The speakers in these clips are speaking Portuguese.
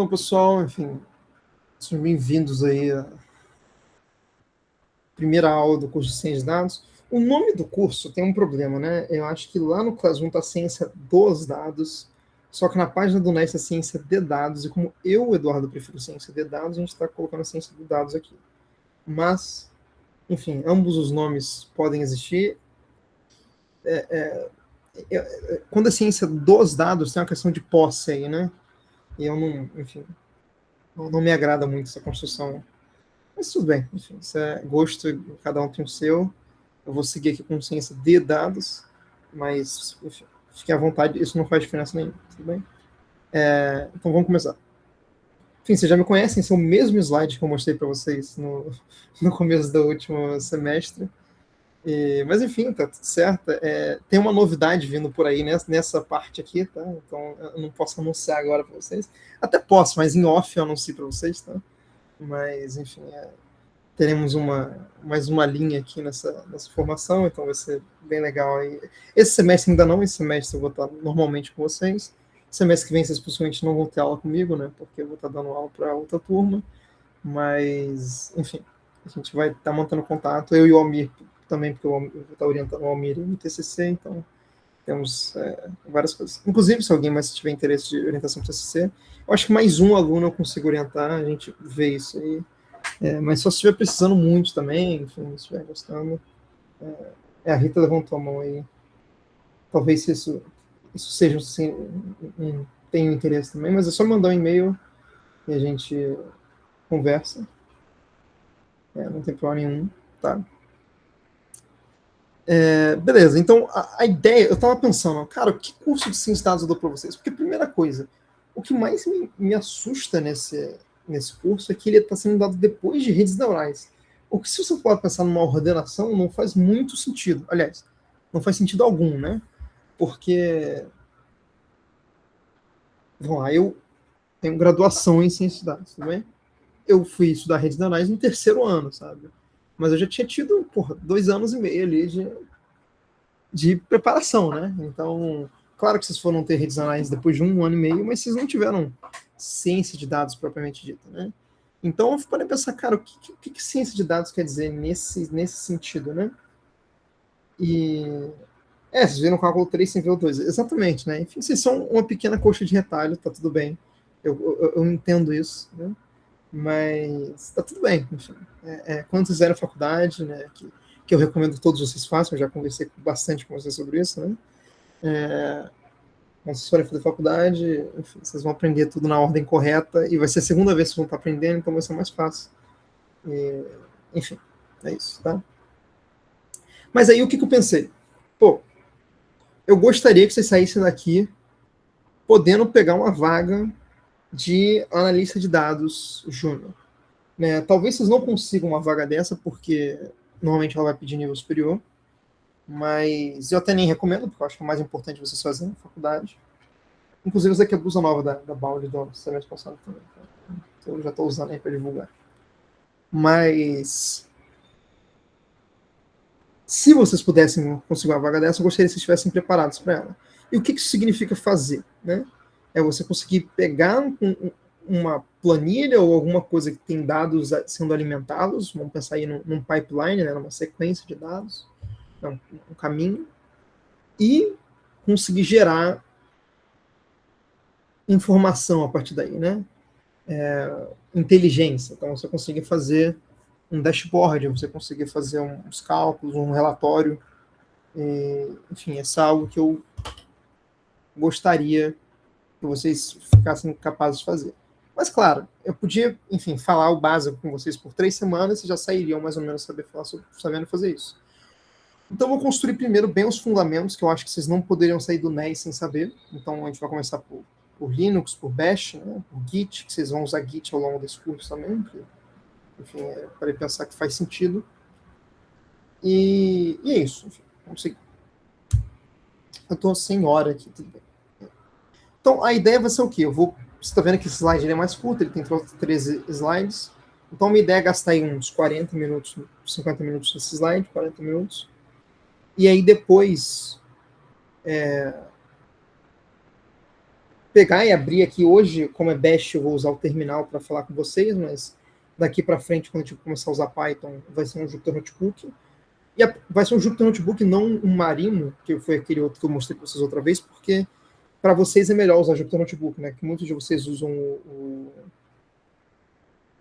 Então, pessoal, enfim, sejam bem-vindos aí à primeira aula do curso de Ciência de Dados. O nome do curso tem um problema, né? Eu acho que lá no Classroom está Ciência dos Dados, só que na página do NES é Ciência de Dados, e como eu, Eduardo, prefiro Ciência de Dados, a gente está colocando a Ciência de Dados aqui. Mas, enfim, ambos os nomes podem existir. Quando é Ciência dos Dados, tem uma questão de posse aí, né? E eu não, enfim, não me agrada muito essa construção. Mas tudo bem, enfim, isso é gosto, cada um tem o seu. Eu vou seguir aqui com ciência de dados, mas enfim, fiquem à vontade, isso não faz diferença nenhuma, tudo bem? Então vamos começar. Enfim, vocês já me conhecem, esse é o mesmo slide que eu mostrei para vocês no começo do último semestre. Mas enfim, tá tudo certo. Tem uma novidade vindo por aí nessa parte aqui, tá? Então eu não posso anunciar agora para vocês. Até posso, mas em off eu anuncio para vocês, tá? Mas enfim, teremos mais uma linha aqui nessa formação, então vai ser bem legal aí. Esse semestre ainda não, esse semestre eu vou estar normalmente com vocês. Semestre que vem vocês possivelmente não vão ter aula comigo, né? Porque eu vou estar dando aula para outra turma. Mas, enfim, a gente vai estar mantendo contato. Eu e o Almir também, porque eu vou estar orientando o Almir no TCC, então temos várias coisas. Inclusive, se alguém mais tiver interesse de orientação para TCC, eu acho que mais um aluno eu consigo orientar, a gente vê isso aí. Mas só se estiver precisando muito também, enfim, se estiver gostando. A Rita levantou a mão aí. Talvez se isso seja assim, tenha interesse também, mas é só mandar um e-mail e a gente conversa. Não tem problema nenhum, tá? Beleza, então a ideia, eu estava pensando, cara, que curso de ciência de dados eu dou para vocês? Porque, primeira coisa, o que mais me assusta nesse curso é que ele está sendo dado depois de redes neurais. O que, se você for pensar numa ordenação, não faz muito sentido. Aliás, não faz sentido algum, né? Porque, vamos lá, eu tenho graduação em ciência de dados, tudo bem? Eu fui estudar redes neurais no terceiro ano, sabe? Mas eu já tinha tido, 2 anos e meio ali de preparação, né? Então, claro que vocês foram ter redes neurais depois de 1 ano e meio, mas vocês não tiveram ciência de dados propriamente dita, né? Então, eu parei pensar, cara, o que ciência de dados quer dizer nesse sentido, né? Vocês viram o cálculo 3 sem VO2, exatamente, né? Enfim, vocês são uma pequena coxa de retalho, tá tudo bem. Eu entendo isso, né? Mas tá tudo bem, enfim. Quando fizeram faculdade, né, que eu recomendo que todos vocês façam, eu já conversei bastante com vocês sobre isso, né? Quando vocês forem fazer faculdade, enfim, vocês vão aprender tudo na ordem correta e vai ser a segunda vez que vocês vão estar aprendendo, então vai ser mais fácil. Enfim, é isso, tá? Mas aí o que eu pensei? Pô, eu gostaria que vocês saíssem daqui podendo pegar uma vaga de analista de dados júnior. Né? Talvez vocês não consigam uma vaga dessa, porque normalmente ela vai pedir nível superior, mas eu até nem recomendo, porque eu acho que é mais importante vocês fazerem na faculdade. Inclusive, essa aqui é a blusa nova da Bound do semestre passado também. Então, eu já estou usando aí para divulgar. Mas se vocês pudessem conseguir uma vaga dessa, eu gostaria que vocês estivessem preparados para ela. E o que isso significa fazer? Né? É você conseguir pegar uma planilha ou alguma coisa que tem dados sendo alimentados, vamos pensar aí num pipeline, né, numa sequência de dados, um caminho, e conseguir gerar informação a partir daí, né? Inteligência. Então, você conseguir fazer um dashboard, você conseguir fazer uns cálculos, um relatório. Enfim, é algo que eu gostaria que vocês ficassem capazes de fazer. Mas, claro, eu podia, enfim, falar o básico com vocês por 3 semanas, vocês já sairiam mais ou menos sabendo fazer isso. Então, eu vou construir primeiro bem os fundamentos, que eu acho que vocês não poderiam sair do NES sem saber. Então, a gente vai começar por Linux, por Bash, né, por Git, que vocês vão usar Git ao longo desse curso também, porque, enfim, para pensar que faz sentido. E é isso, enfim, vamos seguir. Eu estou sem hora aqui, tudo bem. Então, a ideia vai ser o quê? Você está vendo que esse slide ele é mais curto, ele tem 13 slides. Então, a minha ideia é gastar aí uns 40 minutos, 50 minutos nesse slide, 40 minutos. E aí, depois, pegar e abrir aqui hoje, como é Bash, eu vou usar o terminal para falar com vocês, mas daqui para frente, quando a gente começar a usar Python, vai ser um Jupyter Notebook. E vai ser um Jupyter Notebook, não um Marino, que foi aquele outro que eu mostrei para vocês outra vez, porque para vocês é melhor usar Jupyter Notebook, né? Que muitos de vocês usam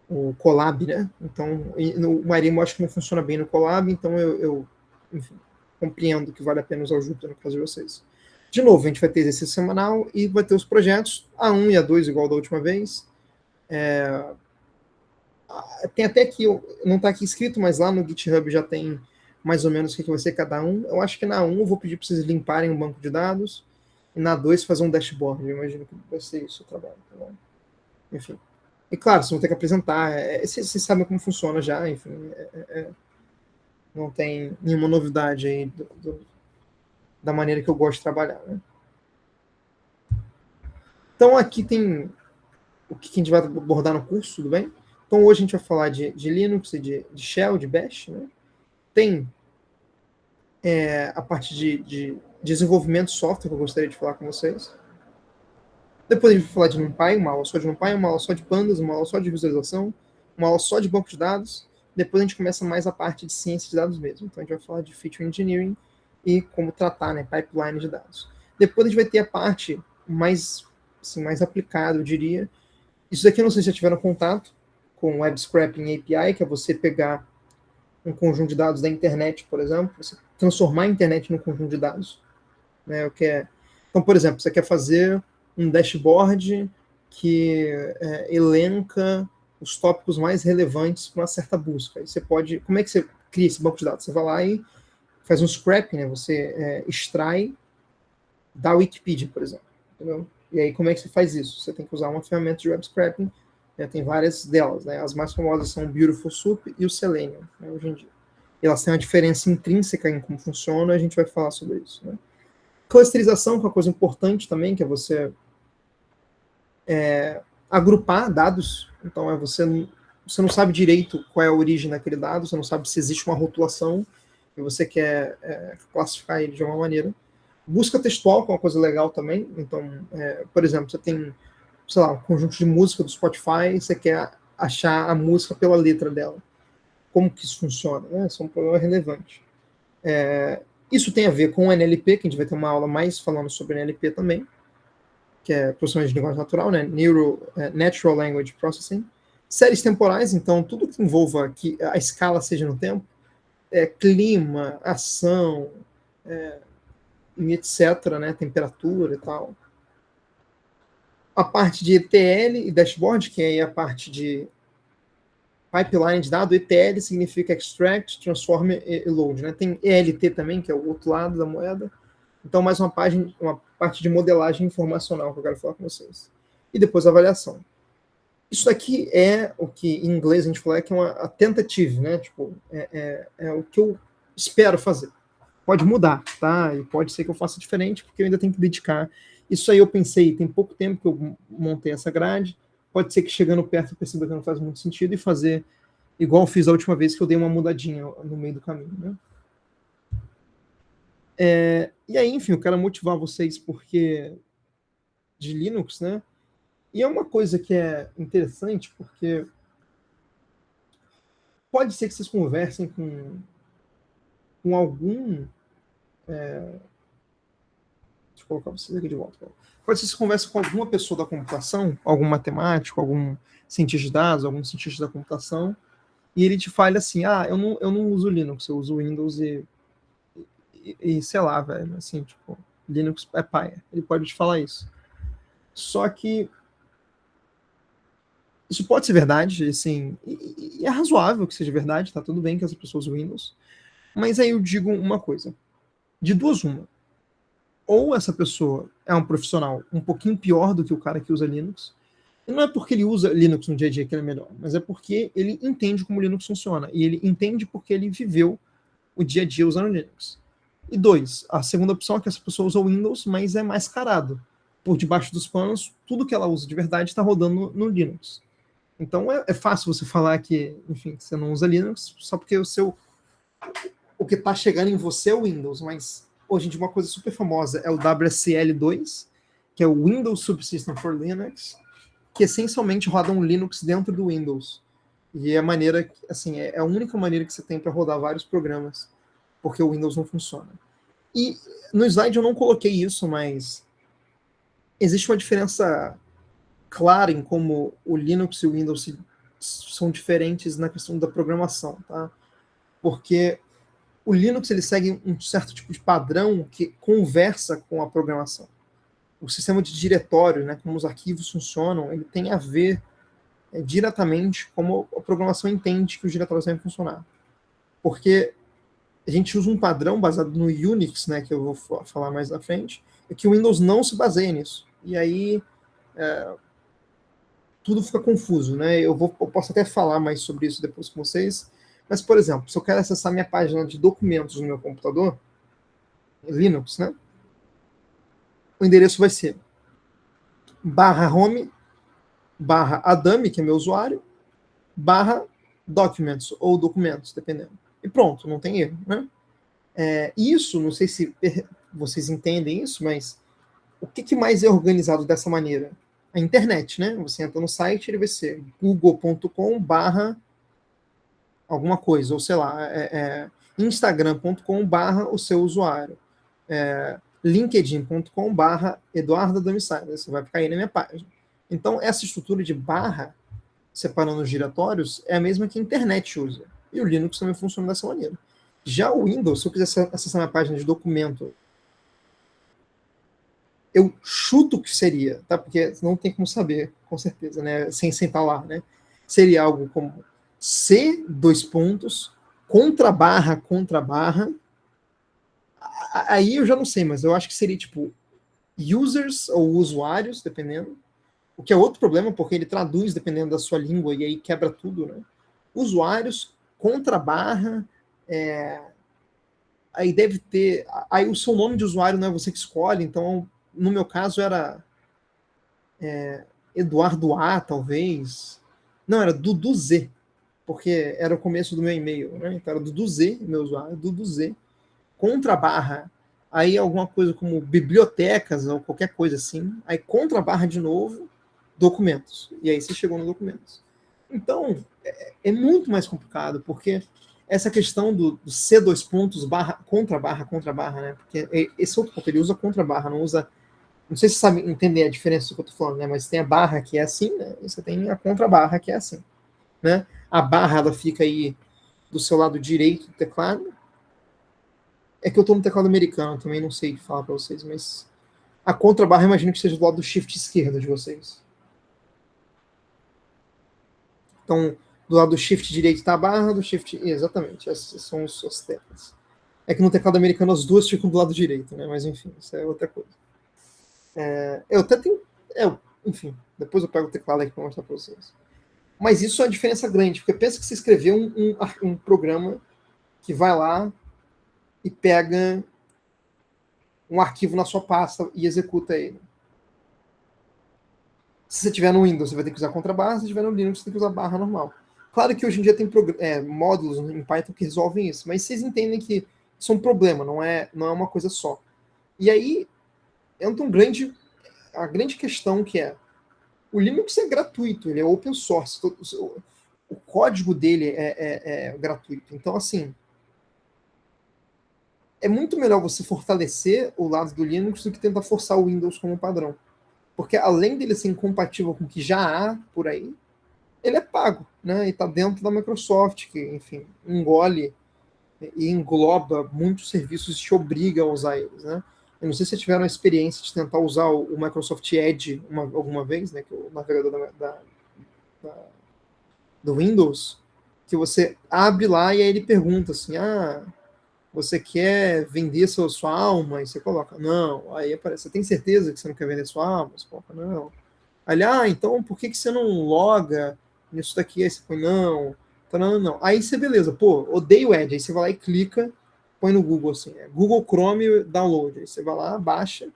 o Colab, né? Então, no Marino eu acho que não funciona bem no Colab, então eu enfim, compreendo que vale a pena usar o Jupyter no caso de vocês. De novo, a gente vai ter exercício semanal e vai ter os projetos A1 e A2 igual da última vez. Tem até que, não está aqui escrito, mas lá no GitHub já tem mais ou menos o que vai ser cada um. Eu acho que na 1 eu vou pedir para vocês limparem um banco de dados, e na 2 fazer um dashboard. Eu imagino que vai ser isso o trabalho. Tá bom? Enfim. E claro, vocês vão ter que apresentar. Vocês sabem como funciona já, enfim. Não tem nenhuma novidade aí da maneira que eu gosto de trabalhar. Né? Então aqui tem o que a gente vai abordar no curso, tudo bem? Então hoje a gente vai falar de Linux e de Shell, de Bash. Né? Tem a parte de desenvolvimento de software que eu gostaria de falar com vocês. Depois a gente vai falar de NumPy, uma aula só de NumPy, uma aula só de pandas, uma aula só de visualização, uma aula só de banco de dados. Depois a gente começa mais a parte de ciência de dados mesmo. Então a gente vai falar de feature engineering e como tratar, né, pipeline de dados. Depois a gente vai ter a parte mais, assim, mais aplicada, eu diria. Isso daqui eu não sei se já tiveram contato com Web Scraping API, que é você pegar um conjunto de dados da internet, por exemplo, você transformar a internet num conjunto de dados. Né? Então, por exemplo, você quer fazer um dashboard que elenca os tópicos mais relevantes para uma certa busca. Aí você pode... Como é que você cria esse banco de dados? Você vai lá e faz um scraping, né? Você extrai da Wikipedia, por exemplo. Entendeu? E aí, como é que você faz isso? Você tem que usar uma ferramenta de web scraping. Tem várias delas. Né? As mais famosas são o Beautiful Soup e o Selenium, né, hoje em dia. Elas têm uma diferença intrínseca em como funciona, a gente vai falar sobre isso. Né? Clusterização, que é uma coisa importante também, que é você agrupar dados. Então, você não sabe direito qual é a origem daquele dado, você não sabe se existe uma rotulação, e você quer classificar ele de alguma maneira. Busca textual, que é uma coisa legal também. Então, por exemplo, você tem, sei lá, um conjunto de música do Spotify, e você quer achar a música pela letra dela. Como que isso funciona? Né? Isso é um problema relevante. Isso tem a ver com o NLP, que a gente vai ter uma aula mais falando sobre NLP também, que é processamento de linguagem natural, né? Natural Language Processing. Séries temporais, então tudo que envolva que a escala seja no tempo, clima, ação, e etc., né? Temperatura e tal. A parte de ETL e dashboard, que é a parte de pipeline de dado. ETL significa Extract, Transform e Load. Né? Tem ELT também, que é o outro lado da moeda. Então, mais uma parte de modelagem informacional que eu quero falar com vocês. E depois a avaliação. Isso daqui é o que em inglês a gente fala que é uma tentativa, né? Tipo, é o que eu espero fazer. Pode mudar, tá? E pode ser que eu faça diferente, porque eu ainda tenho que dedicar. Isso aí eu pensei, tem pouco tempo que eu montei essa grade. Pode ser que chegando perto eu perceba que não faz muito sentido e fazer igual eu fiz a última vez, que eu dei uma mudadinha no meio do caminho, né? E aí, enfim, eu quero motivar vocês porque de Linux, né? E é uma coisa que é interessante porque pode ser que vocês conversem com algum... deixa eu colocar vocês aqui de volta. Pode ser que vocês conversem com alguma pessoa da computação, algum matemático, algum cientista de dados, algum cientista da computação, e ele te fale assim, eu não uso Linux, eu uso Windows e sei lá, velho, assim, tipo, Linux é paia. Ele pode te falar isso. Só que isso pode ser verdade, assim, e é razoável que seja verdade, tá tudo bem que as pessoas usam Windows, mas aí eu digo uma coisa, de duas uma, ou essa pessoa é um profissional um pouquinho pior do que o cara que usa Linux, e não é porque ele usa Linux no dia a dia que ele é melhor, mas é porque ele entende como o Linux funciona, e ele entende porque ele viveu o dia a dia usando Linux. E dois, a segunda opção é que essa pessoa usa o Windows, mas é mascarado. Por debaixo dos panos, tudo que ela usa de verdade está rodando no Linux. Então é fácil você falar que, enfim, que você não usa Linux só porque o que está chegando em você é o Windows, mas hoje em dia uma coisa super famosa é o WSL2, que é o Windows Subsystem for Linux, que essencialmente roda um Linux dentro do Windows. E é a maneira, assim, é a única maneira que você tem para rodar vários programas, porque o Windows não funciona. E no slide eu não coloquei isso, mas existe uma diferença clara em como o Linux e o Windows são diferentes na questão da programação, tá? Porque o Linux ele segue um certo tipo de padrão que conversa com a programação. O sistema de diretório, né, como os arquivos funcionam, ele tem a ver diretamente como a programação entende que os diretórios devem funcionar. Porque a gente usa um padrão baseado no Unix, né, que eu vou falar mais à frente, e que o Windows não se baseia nisso. E aí tudo fica confuso, né? Eu posso até falar mais sobre isso depois com vocês. Mas, por exemplo, se eu quero acessar minha página de documentos no meu computador, Linux, né? O endereço vai ser /home, /adame, que é meu usuário, /documents, ou documentos, dependendo. E pronto, não tem erro, né? Isso, não sei se vocês entendem isso, mas o que mais é organizado dessa maneira? A internet, né? Você entra no site, ele vai ser google.com/ alguma coisa, ou sei lá, instagram.com/ o seu usuário, linkedin.com/ Eduardo Adamissaida, você vai cair na minha página. Então, essa estrutura de barra, separando os diretórios, é a mesma que a internet usa. E o Linux também funciona dessa maneira. Já o Windows, se eu quiser acessar minha página de documento, eu chuto o que seria, tá? Porque não tem como saber, com certeza, né? Sem estar lá, né? Seria algo como C, contra barra, aí eu já não sei, mas eu acho que seria tipo users ou usuários, dependendo. O que é outro problema, porque ele traduz dependendo da sua língua e aí quebra tudo, né? Usuários, contra barra, aí deve ter. Aí o seu nome de usuário não é você que escolhe, então no meu caso era Eduardo A, talvez. Não, era Dudu Z, porque era o começo do meu e-mail, né? Então era Dudu Z, meu usuário, Dudu Z, contra barra, aí alguma coisa como bibliotecas ou qualquer coisa assim, aí contra barra de novo, documentos. E aí você chegou no documentos. Então, é muito mais complicado, porque essa questão do C dois pontos, contra barra, né? Porque esse outro ponto, ele usa contra barra, não usa. Não sei se você sabe entender a diferença do que eu tô falando, né? Mas tem a barra que é assim, né? E você tem a contra barra que é assim, né? A barra, ela fica aí do seu lado direito do teclado. É que eu tô no teclado americano, também não sei falar para vocês, mas a contra barra imagino que seja do lado do shift esquerdo de vocês. Então, do lado do shift direito está a barra, do shift. Exatamente, essas são as teclas. É que no teclado americano as duas ficam do lado direito, né? Mas enfim, isso é outra coisa. Eu até tenho. Enfim, depois eu pego o teclado aqui para mostrar para vocês. Mas isso é uma diferença grande, porque pensa que você escreveu um programa que vai lá e pega um arquivo na sua pasta e executa ele. Se você tiver no Windows, você vai ter que usar contrabarra, se tiver no Linux, você tem que usar barra normal. Claro que hoje em dia tem módulos em Python que resolvem isso, mas vocês entendem que isso é um problema, não é uma coisa só. E aí entra a grande questão que é: o Linux é gratuito, ele é open source, o código dele é gratuito. Então, assim, é muito melhor você fortalecer o lado do Linux do que tentar forçar o Windows como padrão. Porque além dele ser incompatível com o que já há por aí, ele é pago, né? E está dentro da Microsoft, que, enfim, engole e engloba muitos serviços e te obriga a usar eles, né? Eu não sei se vocês tiveram a experiência de tentar usar o Microsoft Edge alguma vez, né? Que é o navegador do Windows, que você abre lá e aí ele pergunta assim, você quer vender sua alma? E você coloca, não. Aí aparece, você tem certeza que você não quer vender sua alma? Você coloca, não. Aí, então por que você não loga nisso daqui? Aí você põe, não. Não. Aí você, beleza, pô, odeio o Edge. Aí você vai lá e clica, põe no Google assim, Google Chrome Download. Aí você vai lá, baixa.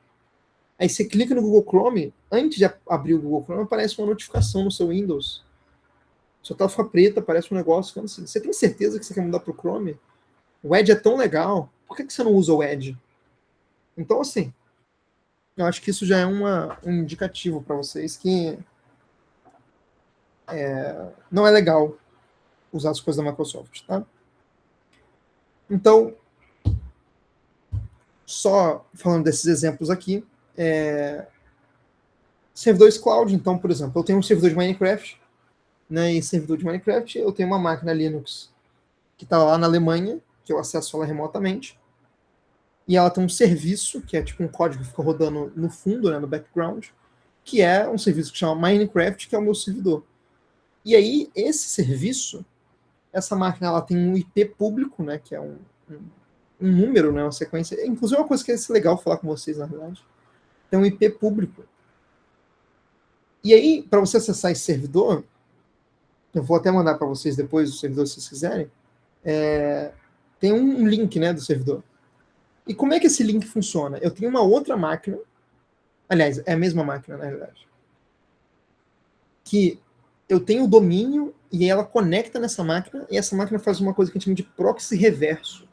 Aí você clica no Google Chrome, antes de abrir o Google Chrome, aparece uma notificação no seu Windows. Sua tela fica preta, aparece um negócio falando assim, você tem certeza que você quer mudar para o Chrome? O Edge é tão legal, por que você não usa o Edge? Então, assim, Eu acho que isso já é um indicativo para vocês que não é legal usar as coisas da Microsoft, tá? Então, só falando desses exemplos aqui, servidores cloud, então, por exemplo, eu tenho um servidor de Minecraft, né, e servidor de Minecraft, eu tenho uma máquina Linux que está lá na Alemanha, que eu acesso ela remotamente, e ela tem um serviço, que é tipo um código que fica rodando no fundo, né, no background, que é um serviço que chama Minecraft, que é o meu servidor. E aí, esse serviço, essa máquina, ela tem um IP público, né, que é um número, né, uma sequência, inclusive uma coisa que é legal falar com vocês, na verdade, tem um IP público. E aí, para você acessar esse servidor, eu vou até mandar para vocês depois o servidor, se vocês quiserem, tem um link, né, do servidor. E como é que esse link funciona? Eu tenho uma outra máquina, aliás, é a mesma máquina, na realidade, que eu tenho o domínio e ela conecta nessa máquina, e essa máquina faz uma coisa que a gente chama de proxy reverso,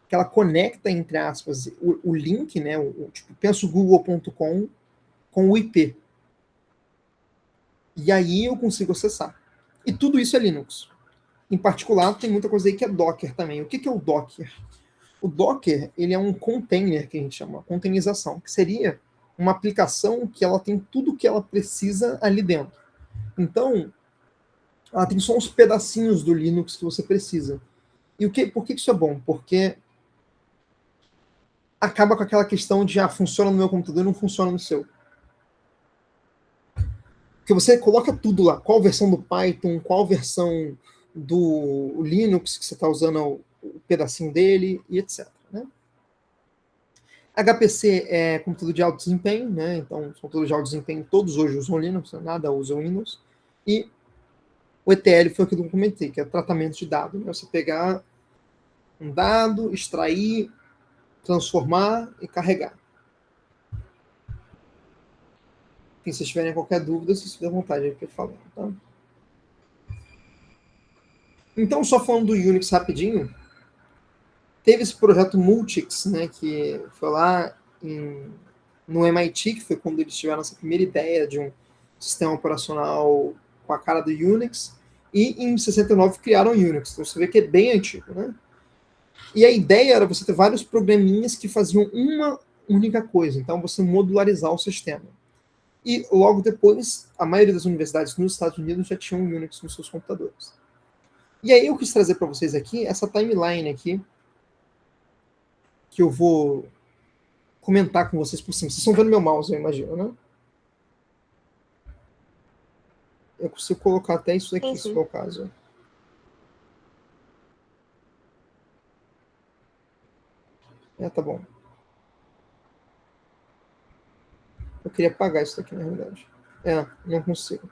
que ela conecta, entre aspas, o link, né, tipo, penso google.com com o IP. E aí eu consigo acessar. E tudo isso é Linux. Em particular, tem muita coisa aí que é Docker também. O que é o Docker? O Docker, ele é um container, que a gente chama, containerização, que seria uma aplicação que ela tem tudo que ela precisa ali dentro. Então, ela tem só uns pedacinhos do Linux que você precisa. E por que isso é bom? Porque acaba com aquela questão de funciona no meu computador e não funciona no seu. Porque você coloca tudo lá, qual versão do Python, qual versão do Linux que você está usando o pedacinho dele e etc. Né? HPC é computador de alto desempenho, né? Então, os computadores de alto desempenho todos hoje usam Linux, nada usa Windows. E o ETL foi o que eu comentei, que é tratamento de dado. Né? Você pegar um dado, extrair, transformar e carregar. E se tiverem qualquer dúvida, vocês fiquem à vontade aí para falar. Tá? Então, só falando do Unix rapidinho, teve esse projeto Multics, né, que foi lá no MIT, que foi quando eles tiveram essa primeira ideia de um sistema operacional com a cara do Unix, e em 69 criaram o Unix. Então você vê que é bem antigo, né? E a ideia era você ter vários programinhas que faziam uma única coisa, então você modularizar o sistema. E logo depois, a maioria das universidades nos Estados Unidos já tinham Unix nos seus computadores. E aí eu quis trazer para vocês aqui essa timeline aqui, que eu vou comentar com vocês por cima. Vocês estão vendo meu mouse, eu imagino, né? Eu consigo colocar até isso aqui, se for o caso. Tá bom. Eu queria apagar isso aqui, na realidade. Não consigo.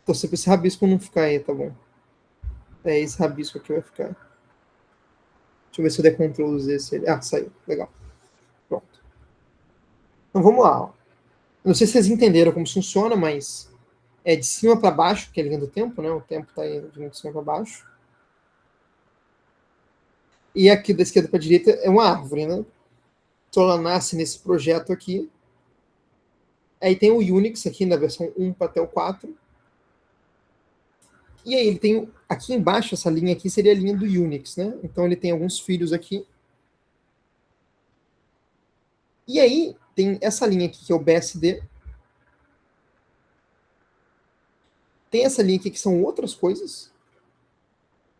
Torcer pra esse rabisco não ficar aí, tá bom? Esse rabisco aqui vai ficar. Deixa eu ver se eu der Ctrl Z. Saiu. Legal. Pronto. Então vamos lá. Ó. Não sei se vocês entenderam como funciona, mas é de cima para baixo, que é a linha do tempo, né? O tempo está aí de cima para baixo. E aqui da esquerda para a direita é uma árvore, né? Então ela nasce nesse projeto aqui. Aí tem o Unix aqui na versão 1 até o 4. E aí ele tem aqui embaixo, essa linha aqui seria a linha do Unix, né? Então ele tem alguns filhos aqui. E aí tem essa linha aqui que é o BSD. Tem essa linha aqui que são outras coisas.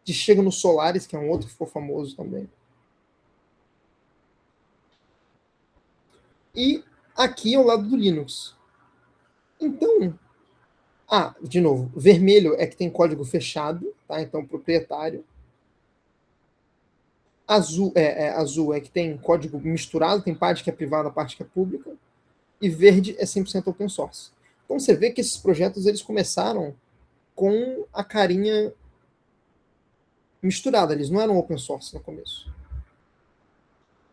Que chega no Solaris, que é um outro que ficou famoso também. E aqui é o lado do Linux. Então, de novo, vermelho é que tem código fechado, tá? Então proprietário. Azul é que tem código misturado, tem parte que é privada, parte que é pública. E verde é 100% open source. Então você vê que esses projetos eles começaram com a carinha misturada, eles não eram open source no começo.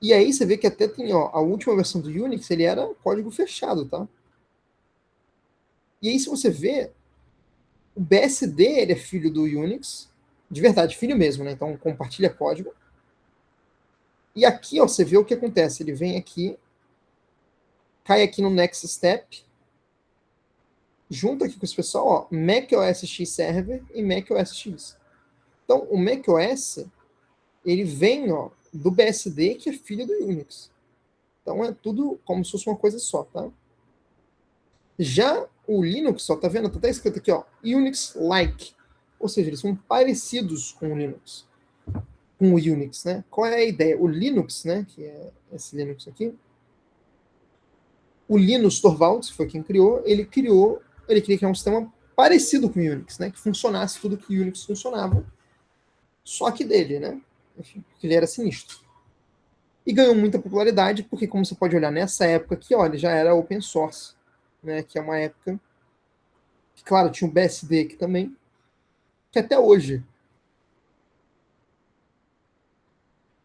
E aí você vê que até tem, a última versão do Unix, ele era código fechado, tá? E aí se você vê, o BSD ele é filho do Unix, de verdade, filho mesmo, né? Então compartilha código. E aqui, ó, você vê o que acontece. Ele vem aqui, cai aqui no Next Step, junto aqui com esse pessoal, ó, macOS X Server e macOS X. Então, o macOS, ele vem, ó, do BSD, que é filho do Unix. Então, é tudo como se fosse uma coisa só, tá? Já o Linux, ó, tá vendo? Tá até escrito aqui, ó, Unix-like. Ou seja, eles são parecidos com o Linux. Com o Unix, né? Qual é a ideia? O Linux, né, que é esse Linux aqui, o Linus Torvalds, que foi quem criou, ele queria criar um sistema parecido com o Unix, né, que funcionasse tudo que o Unix funcionava, só que dele, né? Enfim, porque ele era sinistro. E ganhou muita popularidade, porque como você pode olhar nessa época aqui, olha, já era open source, né, que é uma época que, claro, tinha o BSD aqui também, que até hoje,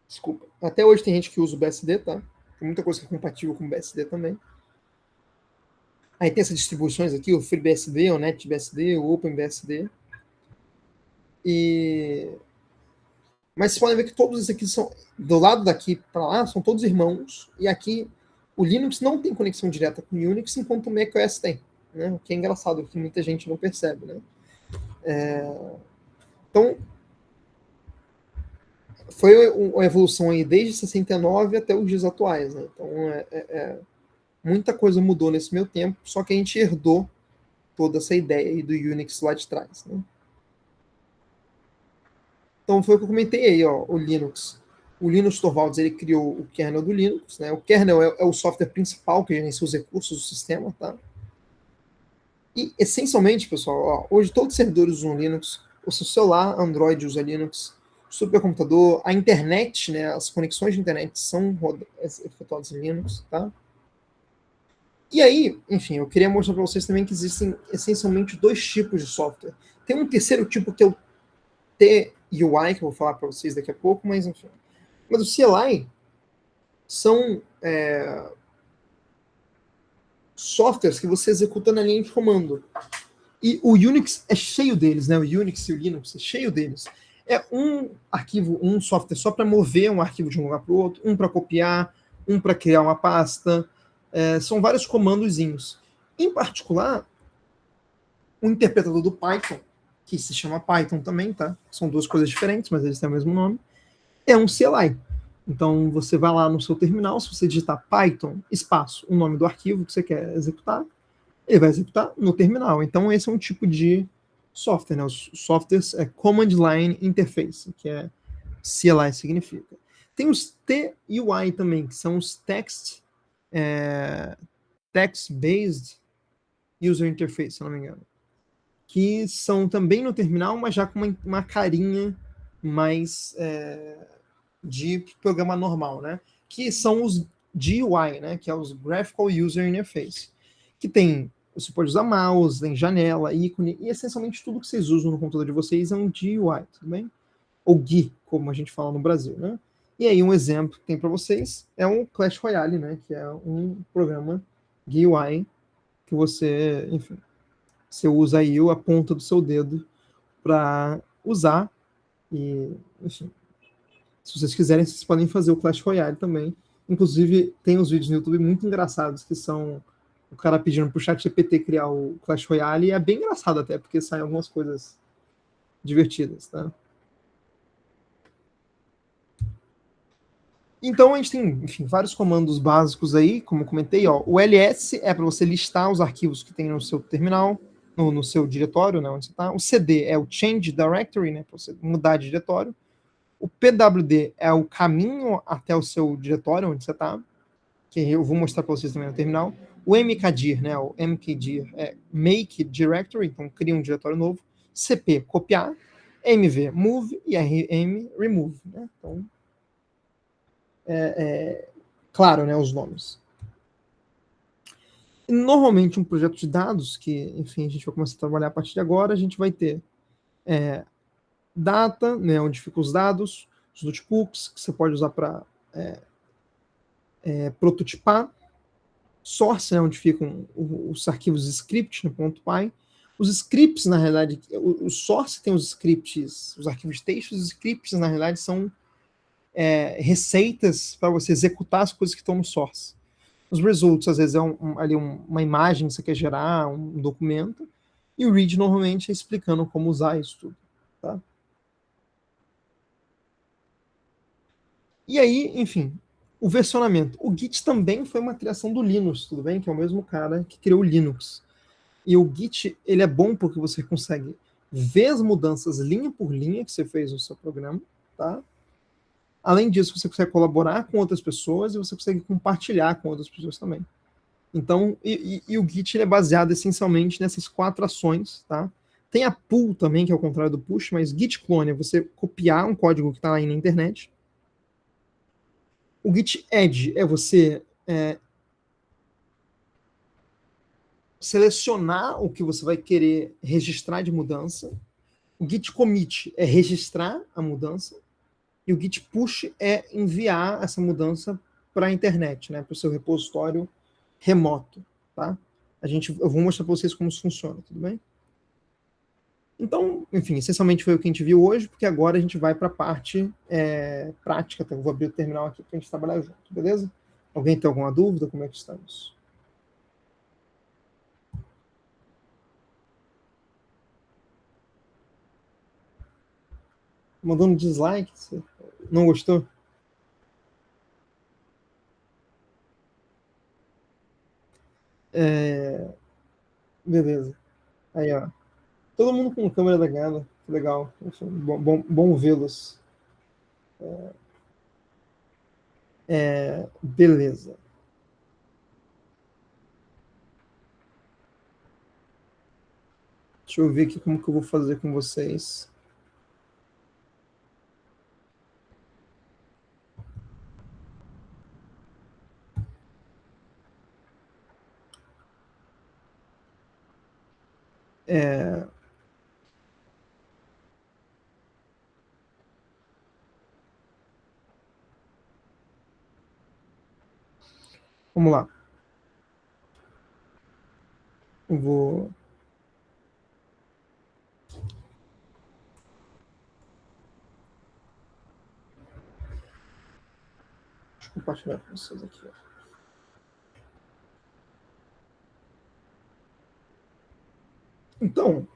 desculpa, até hoje tem gente que usa o BSD, tá? Tem muita coisa que é compatível com o BSD também. Aí tem essas distribuições aqui, o FreeBSD, o NetBSD, o OpenBSD. Mas vocês podem ver que todos esses aqui são, do lado daqui para lá, são todos irmãos. E aqui o Linux não tem conexão direta com o Unix, enquanto o macOS tem. Né? O que é engraçado, que muita gente não percebe. Né? Então, foi uma evolução aí desde 69 até os dias atuais. Né? Então, muita coisa mudou nesse meio tempo, só que a gente herdou toda essa ideia aí do Unix lá de trás. Né? Então foi o que eu comentei aí, ó, o Linux. O Linus Torvalds, ele criou o kernel do Linux, né? O kernel é o software principal que gerencia os recursos do sistema, tá? E, essencialmente, pessoal, ó, hoje todos os servidores usam Linux, o seu celular Android usa Linux, o supercomputador, a internet, né, as conexões de internet são efetuadas em Linux, tá? E aí, enfim, eu queria mostrar para vocês também que existem essencialmente dois tipos de software. Tem um terceiro tipo que é o TUI, que eu vou falar para vocês daqui a pouco, mas enfim. Mas o CLI são softwares que você executa na linha de comando. E o Unix é cheio deles, né? O Unix e o Linux é cheio deles. É um arquivo, um software só para mover um arquivo de um lugar para o outro, um para copiar, um para criar uma pasta. São vários comandozinhos. Em particular, o interpretador do Python, que se chama Python também, tá? São duas coisas diferentes, mas eles têm o mesmo nome. É um CLI. Então, você vai lá no seu terminal, se você digitar Python, espaço, o nome do arquivo que você quer executar, ele vai executar no terminal. Então, esse é um tipo de software, né? Os softwares é Command Line Interface, que é CLI significa. Tem os TUI também, que são os Text-Based User Interface, se não me engano. Que são também no terminal, mas já com uma carinha mais de programa normal, né? Que são os GUI, né? Que é os Graphical User Interface, que tem, você pode usar mouse, tem janela, ícone, e essencialmente tudo que vocês usam no computador de vocês é um GUI, tudo bem? Ou GUI, como a gente fala no Brasil, né? E aí um exemplo que tem para vocês é um Clash Royale, né? Que é um programa GUI que você, enfim, você usa aí a ponta do seu dedo para usar e, enfim, se vocês quiserem, vocês podem fazer o Clash Royale também. Inclusive, tem uns vídeos no YouTube muito engraçados que são o cara pedindo pro chat GPT criar o Clash Royale, e é bem engraçado até, porque saem algumas coisas divertidas, tá? Então, a gente tem, enfim, vários comandos básicos aí, como eu comentei, ó. O ls é para você listar os arquivos que tem no seu terminal, no seu diretório, né, onde você está. O cd é o Change Directory, né, para você mudar de diretório. O PWD é o caminho até o seu diretório onde você está, que eu vou mostrar para vocês também no terminal. O mkdir, né, o mkdir é Make Directory, então cria um diretório novo. CP, copiar. MV, move, e RM, remove. Né? Então, claro, né, os nomes. E, normalmente, um projeto de dados, que, enfim, a gente vai começar a trabalhar a partir de agora, a gente vai ter data, né, onde ficam os dados, os notebooks, que você pode usar para prototipar, source, né, onde ficam os arquivos script, no .py, Os scripts, na realidade, o source tem os scripts, os arquivos de texto, os scripts, na realidade, são receitas para você executar as coisas que estão no source. Os results, às vezes, é ali uma imagem que você quer gerar, um documento, e o read, normalmente, é explicando como usar isso tudo. Tá? E aí, enfim, o versionamento. O Git também foi uma criação do Linus, tudo bem? Que é o mesmo cara que criou o Linux. E o Git, ele é bom porque você consegue ver as mudanças linha por linha que você fez no seu programa, tá? Além disso, você consegue colaborar com outras pessoas e você consegue compartilhar com outras pessoas também. Então, e o Git ele é baseado essencialmente nessas 4 ações, tá? Tem a pull também, que é o contrário do push, mas Git clone é você copiar um código que está aí na internet. O Git add é você selecionar o que você vai querer registrar de mudança. O Git commit é registrar a mudança. E o Git push é enviar essa mudança para a internet, né, para o seu repositório remoto, tá? Eu vou mostrar para vocês como isso funciona, tudo bem? Então, enfim, essencialmente foi o que a gente viu hoje, porque agora a gente vai para a parte prática. Então, eu vou abrir o terminal aqui para a gente trabalhar junto, beleza? Alguém tem alguma dúvida? Como é que estamos? Mandando dislike? Você não gostou? Beleza. Aí, ó. Todo mundo com câmera ligada. Que legal. Enfim, bom vê-los. Beleza. Deixa eu ver aqui como que eu vou fazer com vocês. Vamos lá. Eu vou. Deixa eu compartilhar com vocês aqui. Então,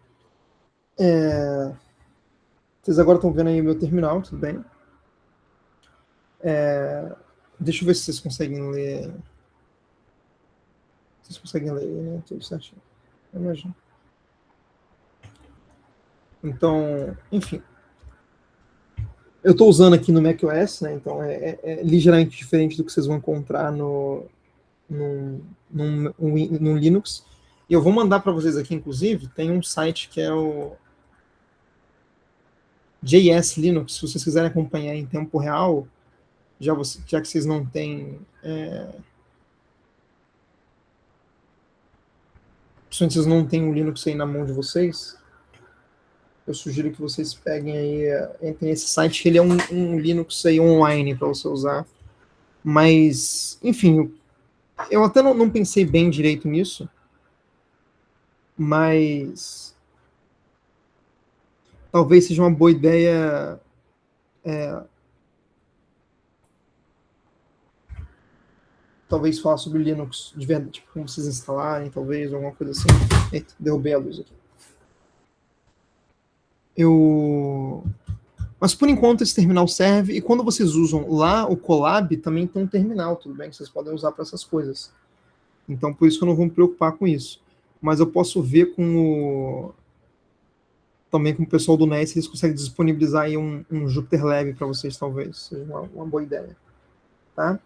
vocês agora estão vendo aí o meu terminal, tudo bem? Deixa eu ver se vocês conseguem ler. Vocês conseguem ler, né? Tudo certinho. Imagina. Então, enfim. Eu estou usando aqui no macOS, né? Então é ligeiramente diferente do que vocês vão encontrar no Linux. E eu vou mandar para vocês aqui, inclusive, tem um site que é o JS Linux, se vocês quiserem acompanhar em tempo real, já que vocês não têm. Vocês não têm o Linux aí na mão de vocês, eu sugiro que vocês peguem aí, entrem nesse site, que ele é um Linux aí online para você usar. Mas, enfim, eu até não pensei bem direito nisso, mas talvez seja uma boa ideia talvez falar sobre Linux de verdade, tipo, como vocês instalarem, talvez, alguma coisa assim. Eita, derrubei a luz aqui. Mas por enquanto esse terminal serve, e quando vocês usam lá o Colab, também tem um terminal, tudo bem? Que vocês podem usar para essas coisas. Então por isso que eu não vou me preocupar com isso. Mas eu posso ver também com o pessoal do NES, eles conseguem disponibilizar aí um Jupyter Lab para vocês, talvez. Seja uma boa ideia. Tá?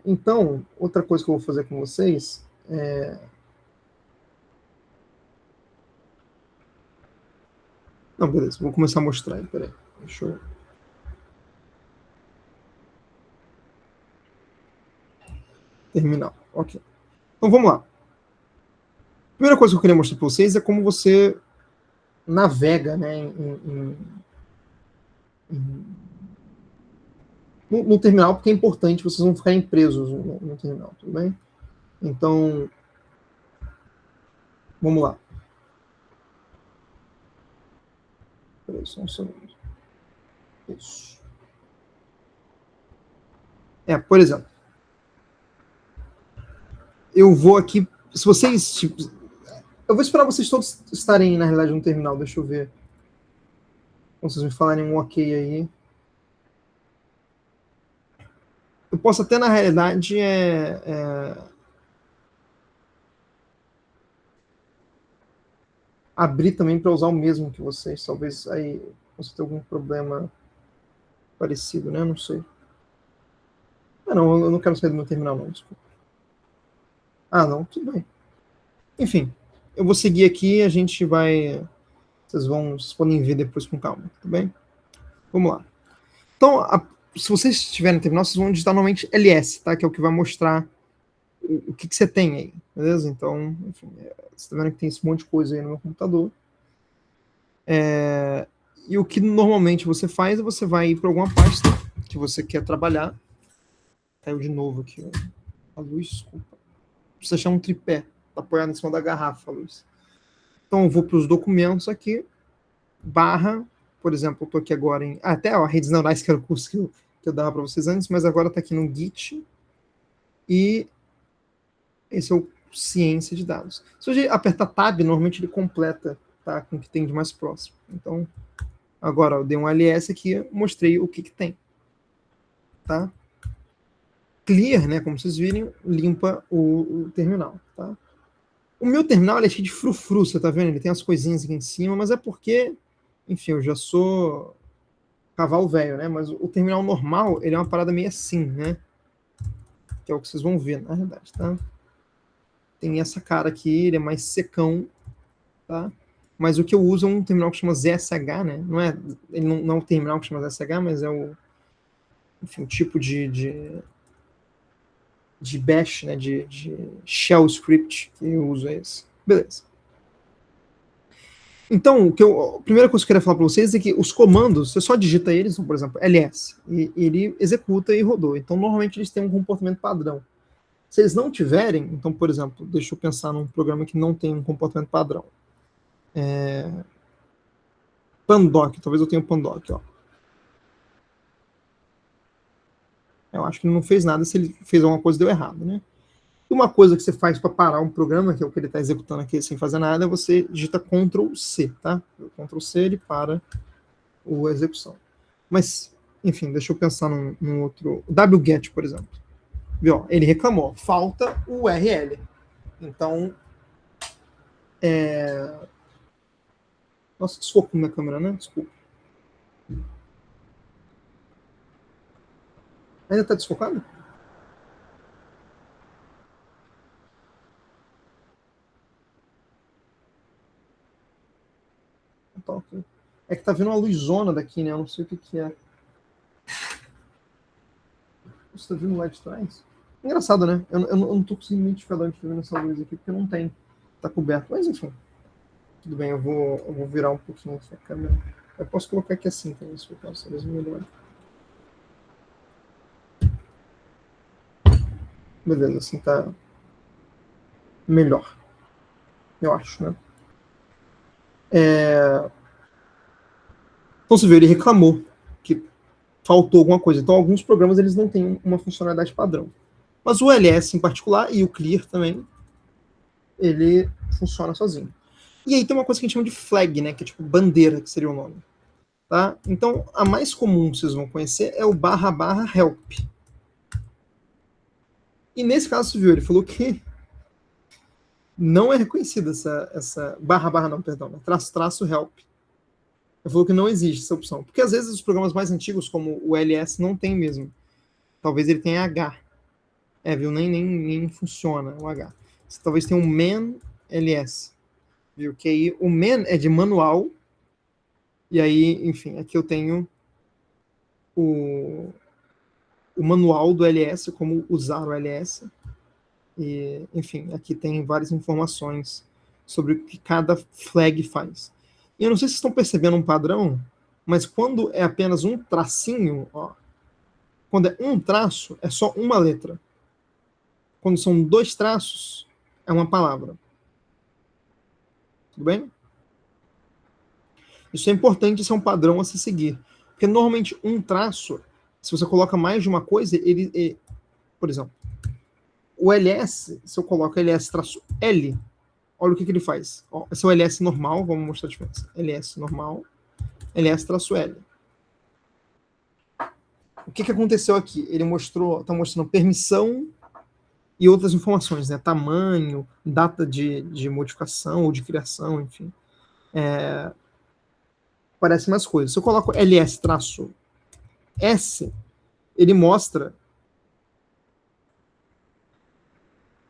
Então, outra coisa que eu vou fazer com vocês Não, beleza, vou começar a mostrar aí, peraí. Deixa eu. Terminal, ok. Então vamos lá. A primeira coisa que eu queria mostrar para vocês é como você navega, né, no terminal, porque é importante, vocês vão ficarem presos no terminal, tudo bem? Então, Vamos lá. Peraí, só um segundo. Isso. Por exemplo, eu vou aqui. Se vocês. Tipo, eu vou esperar vocês todos estarem, na realidade, no terminal. Deixa eu ver. Quando vocês me falarem um ok aí. Eu posso até, na realidade, abrir também para usar o mesmo que vocês. Talvez aí você tenha algum problema parecido, né? Não sei. Não, eu não quero sair do meu terminal, não. Desculpa. Não, tudo bem. Enfim, eu vou seguir aqui, a gente vai. Vocês podem ver depois com calma, tudo bem? Vamos lá. Então, se vocês estiverem no terminal, vocês vão digitar normalmente ls, tá? Que é o que vai mostrar o que você tem aí, beleza? Então, enfim, você está vendo que tem esse monte de coisa aí no meu computador. E o que normalmente você faz é você vai ir para alguma pasta que você quer trabalhar. Caiu de novo aqui, a luz, desculpa. Precisa achar um tripé, tá apoiado em cima da garrafa, a luz. Então, eu vou para os documentos aqui, barra, por exemplo, eu estou aqui agora em. Até a redes neurais, que era o curso que eu dava para vocês antes, mas agora está aqui no Git. E esse é o ciência de dados. Se você apertar Tab, normalmente ele completa, tá, com o que tem de mais próximo. Então, agora eu dei um ls aqui, mostrei o que tem. Tá? Clear, né, como vocês viram, limpa o terminal. Tá? O meu terminal ele é cheio de frufru, você tá vendo? Ele tem as coisinhas aqui em cima, mas é porque, enfim, eu já sou cavalo velho, né? Mas o terminal normal, ele é uma parada meio assim, né? Que é o que vocês vão ver, na verdade, tá? Tem essa cara aqui, ele é mais secão, tá? Mas o que eu uso é um terminal que chama ZSH, né? Ele não é um terminal que chama ZSH, mas é enfim, um tipo de bash, né? De shell script que eu uso é esse. Beleza. Então, a primeira coisa que eu queria falar para vocês é que os comandos, você só digita eles, por exemplo, ls, e ele executa e rodou. Então, normalmente eles têm um comportamento padrão. Se eles não tiverem, então, por exemplo, deixa eu pensar num programa que não tem um comportamento padrão. Pandoc, talvez eu tenha o Pandoc, ó. Eu acho que ele não fez nada, se ele fez alguma coisa deu errado, né? E uma coisa que você faz para parar um programa, que é o que ele está executando aqui sem fazer nada, é você digita Ctrl C, tá? Ctrl C ele para a execução. Mas, enfim, deixa eu pensar num outro. O wget, por exemplo. Viu? Ele reclamou, falta o URL. Então, Nossa, desfocou minha câmera, né? Desculpa. Ainda tá desfocado? Tá, ok. É que tá vindo uma luzona daqui, né? Eu não sei o que é. Você tá vindo lá de trás? Engraçado, né? Eu não tô conseguindo identificar de onde tá vindo essa luz aqui, porque não tem. Tá coberto. Mas enfim. Tudo bem, eu vou virar um pouquinho aqui a câmera. Eu posso colocar aqui assim, então, se eu posso, talvez melhor. Beleza, assim tá melhor. Eu acho, né? Então você vê, ele reclamou que faltou alguma coisa. Então alguns programas eles não têm uma funcionalidade padrão. Mas o ls em particular e o clear também, ele funciona sozinho. E aí tem uma coisa que a gente chama de flag, né? Que é tipo bandeira, que seria o nome. Tá? Então a mais comum que vocês vão conhecer é o // help. E nesse caso, você viu, ele falou que não é reconhecida essa // não, perdão, né? / help. Ele falou que não existe essa opção. Porque às vezes os programas mais antigos, como o ls, não tem mesmo. Talvez ele tenha H. Viu? Nem funciona o H. Você talvez tenha um man ls. Viu? Que aí o man é de manual. E aí, enfim, aqui eu tenho o manual do ls, como usar o ls. E, enfim, aqui tem várias informações sobre o que cada flag faz. E eu não sei se vocês estão percebendo um padrão, mas quando é apenas um tracinho, ó, quando é um traço, é só uma letra. Quando são dois traços, é uma palavra. tudo bem? Isso é importante, isso é um padrão a se seguir. Porque normalmente um traço, se você coloca mais de uma coisa, por exemplo, o ls, se eu coloco ls-l, olha o que ele faz. Ó, esse é o ls normal, vamos mostrar a diferença. ls normal, ls-l. O que aconteceu aqui? Ele está mostrando permissão e outras informações, né? Tamanho, data de modificação ou de criação, enfim. Parece mais coisas. Se eu coloco ls-s, ele mostra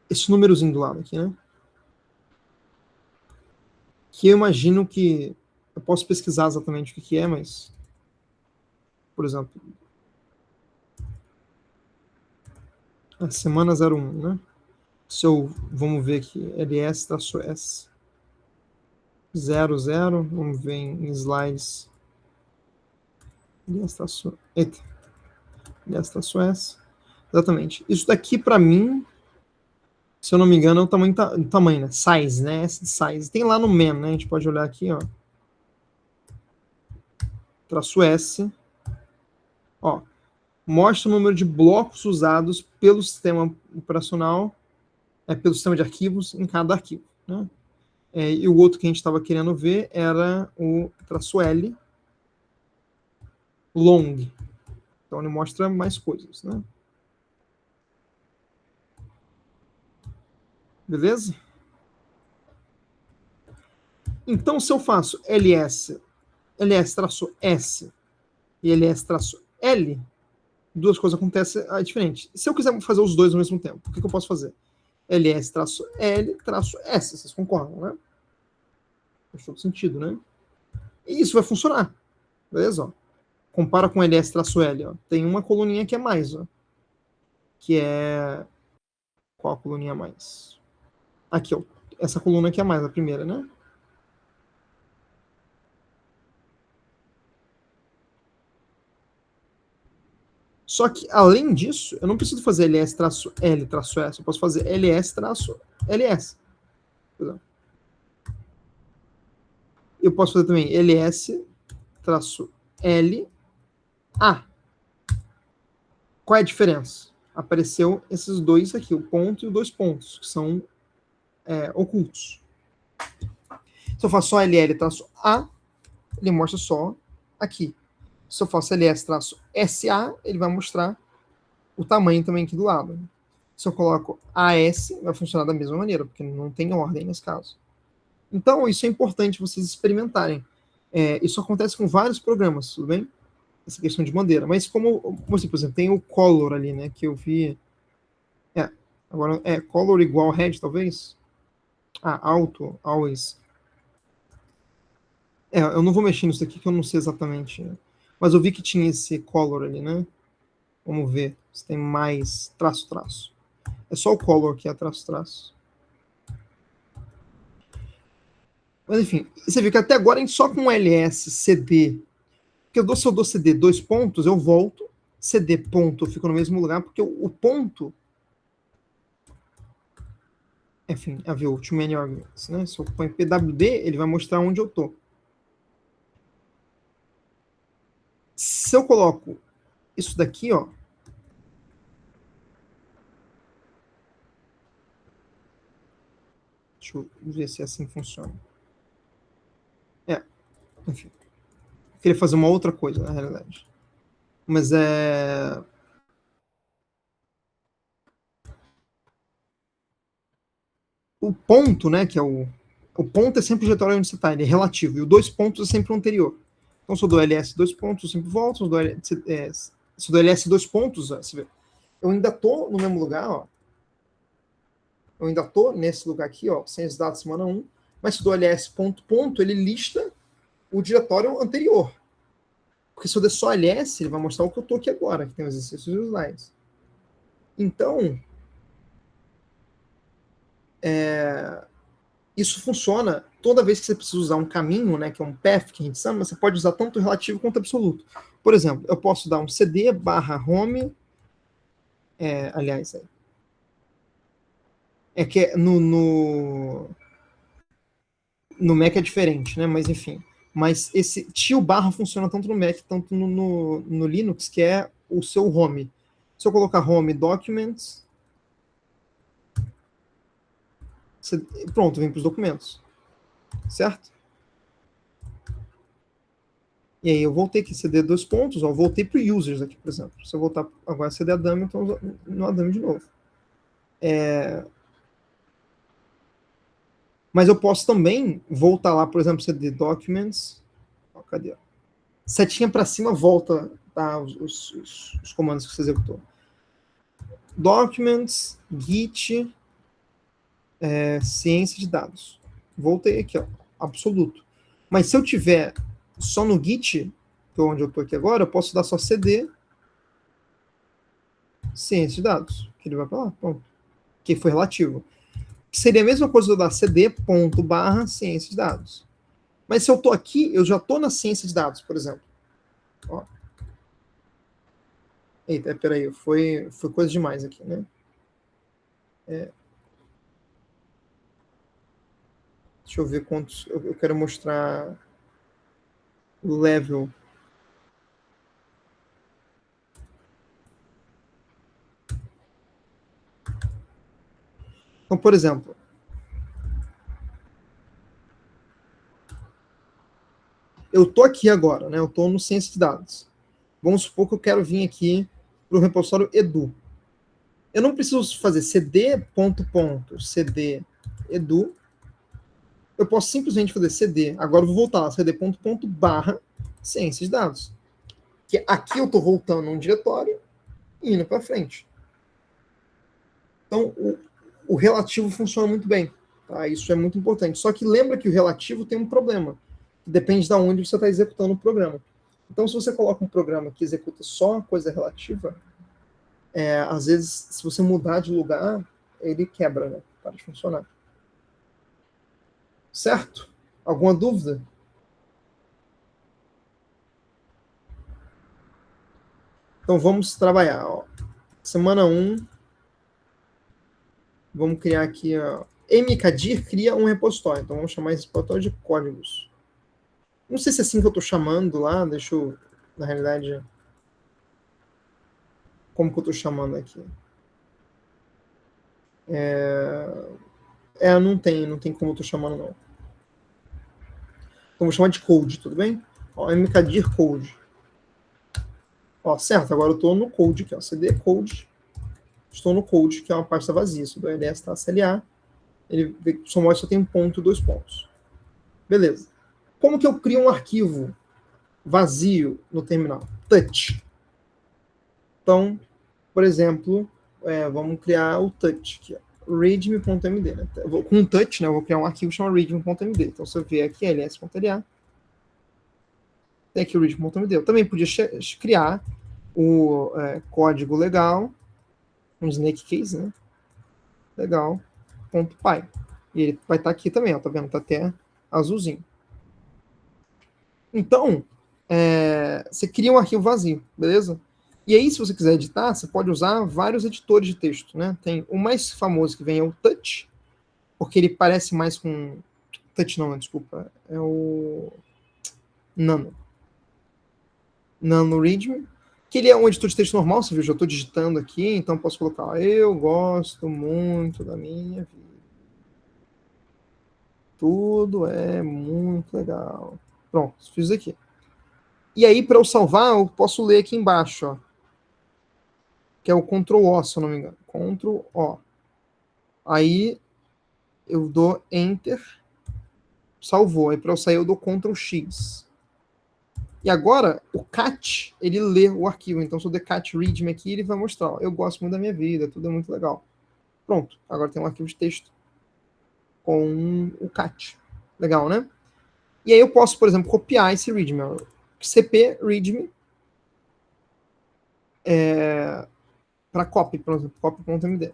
esse númerozinho do lado aqui, né? Que eu imagino que... Eu posso pesquisar exatamente o que é, mas... Por exemplo... A semana 01, né? Se eu... Vamos ver aqui. ls-s 00. Vamos ver em slides. Eita. ls-s. Exatamente. Isso daqui, para mim... Se eu não me engano, é o tamanho, né? Size, né? Size. Tem lá no men, né? A gente pode olhar aqui, ó. Traço S. Ó. Mostra o número de blocos usados pelo sistema operacional, pelo sistema de arquivos em cada arquivo, né? E o outro que a gente estava querendo ver era o traço L, long. Então ele mostra mais coisas, né? Beleza? Então, se eu faço ls-s e ls-l, duas coisas acontecem diferentes. Se eu quiser fazer os dois ao mesmo tempo, o que eu posso fazer? ls-l-s, vocês concordam, né? Faz todo sentido, né? E isso vai funcionar. Beleza? Ó. Compara com ls-l, ó. Tem uma coluninha que é mais, ó. Que é... Qual a coluninha a mais? Aqui, ó. Essa coluna aqui é a mais, a primeira, né? Só que, além disso, eu não preciso fazer ls-l-s, eu posso fazer ls-ls. Eu posso fazer também ls-l-a. Qual é a diferença? Apareceu esses dois aqui, o ponto e os dois pontos, que são ocultos. Se eu faço só ll-a, ele mostra só aqui. Se eu faço ls-sa, ele vai mostrar o tamanho também aqui do lado. Se eu coloco AS, vai funcionar da mesma maneira, porque não tem ordem nesse caso. Então, isso é importante vocês experimentarem. Isso acontece com vários programas, tudo bem? Essa questão de bandeira. Mas como por exemplo, tem o color ali, né, que eu vi... Agora, color igual red, talvez? Auto, always. Eu não vou mexer nisso aqui, que eu não sei exatamente. Mas eu vi que tinha esse color ali, né? Vamos ver se tem mais traço. É só o color que é traço. Mas enfim, você vê que até agora a gente só com ls, cd. Porque se eu dou cd 2 pontos, eu volto. cd ponto, eu fico no mesmo lugar, porque o ponto... Enfim, viu, too many arguments, né? Se eu põe pwd, ele vai mostrar onde eu tô. Se eu coloco isso daqui, ó, deixa eu ver se assim funciona. Enfim. Eu queria fazer uma outra coisa, na realidade. Mas o ponto, né, que é o ponto é sempre o diretório onde você está, ele é relativo, e o 2 pontos é sempre o anterior. Então, se eu dou ls 2 pontos, eu sempre volto, se eu dou ls 2 pontos, você vê, eu ainda estou no mesmo lugar, ó. Eu ainda estou nesse lugar aqui, ó, sem os dados semana 1, mas se eu dou ls ponto, ele lista o diretório anterior. Porque se eu der só ls, ele vai mostrar o que eu estou aqui agora, que tem os exercícios e os slides. Então, isso funciona toda vez que você precisa usar um caminho, né, que é um path, que a gente chama, você pode usar tanto relativo quanto absoluto. Por exemplo, eu posso dar um cd barra home, aliás, que no No Mac é diferente, né? Mas enfim. Mas esse tio barra funciona tanto no Mac, tanto no Linux, que é o seu home. Se eu colocar home documents, pronto, vem para os documentos. Certo? E aí eu voltei aqui, CD dois pontos, ó, voltei para o users aqui, por exemplo. Se eu voltar agora CD Adame, então no Adame de novo. Mas eu posso também voltar lá, por exemplo, CD Documents. Ó, cadê? Setinha para cima, volta tá, os comandos que você executou. Documents, Git, ciência de dados. Voltei aqui, ó, absoluto. Mas se eu tiver só no Git, que é onde eu estou aqui agora, eu posso dar só CD ciência de dados, que ele vai para lá, pronto. Que foi relativo. Seria a mesma coisa eu dar CD ponto barra ciência de dados. Mas se eu estou aqui, eu já estou na ciência de dados, por exemplo. Ó. Eita, peraí, foi coisa demais aqui, né? Deixa eu ver quantos. Eu quero mostrar o level. Então, por exemplo, eu estou aqui agora, né? Eu estou no ciência de dados. Vamos supor que eu quero vir aqui para o repositório edu. Eu não preciso fazer cd cd edu. Eu posso simplesmente fazer cd. Agora eu vou voltar lá, cd barra ciência de dados. Que aqui eu estou voltando um diretório e indo para frente. Então, o relativo funciona muito bem. Tá? Isso é muito importante. Só que lembra que o relativo tem um problema. Depende de onde você está executando o programa. Então, se você coloca um programa que executa só coisa relativa, às vezes, se você mudar de lugar, ele quebra, né? Para de funcionar. Certo? Alguma dúvida? Então, vamos trabalhar. Ó. Semana 1. Vamos criar aqui... Ó, mkdir cria um repositório. Então, vamos chamar esse repositório de códigos. Não sei se é assim que eu estou chamando lá. Deixa eu... Na realidade... Como que eu estou chamando aqui? Não tem como eu estou chamando, não. Então, vou chamar de code, tudo bem? Ó, mkdir code. Ó, certo, agora eu estou no code aqui, ó, cd code. Estou no code, que é uma pasta vazia. Se o ls tá CLA, ele só tem um ponto e 2 pontos. Beleza. Como que eu crio um arquivo vazio no terminal? Touch. Então, por exemplo, vamos criar o touch aqui, ó, readme.md. Né? Com um touch, né, eu vou criar um arquivo chamado readme.md. Então, se eu vier aqui, ls.la, tem aqui o readme.md. Eu também podia criar o código legal, um snake case, né? Legal, .py. E ele vai estar aqui também, ó, tá vendo? Tá até azulzinho. Então, você cria um arquivo vazio, beleza? E aí, se você quiser editar, você pode usar vários editores de texto, né? Tem o mais famoso que vem é o Touch, porque ele parece mais com... Touch não, desculpa. É o Nano. NaNoWriMo, que ele é um editor de texto normal, você viu? Já estou digitando aqui, então posso colocar, ó, eu gosto muito da minha vida. Tudo é muito legal. Pronto, fiz aqui. E aí, para eu salvar, eu posso ler aqui embaixo, ó, que é o Ctrl-O, se eu não me engano. Ctrl-O. Aí, eu dou Enter, salvou. Aí, para eu sair, eu dou Ctrl-X. E agora, o cat, ele lê o arquivo. Então, se eu der cat readme aqui, ele vai mostrar, ó, eu gosto muito da minha vida, tudo é muito legal. Pronto, agora tem um arquivo de texto com o cat. Legal, né? E aí eu posso, por exemplo, copiar esse readme. cp readme para copy, por exemplo, copy.md.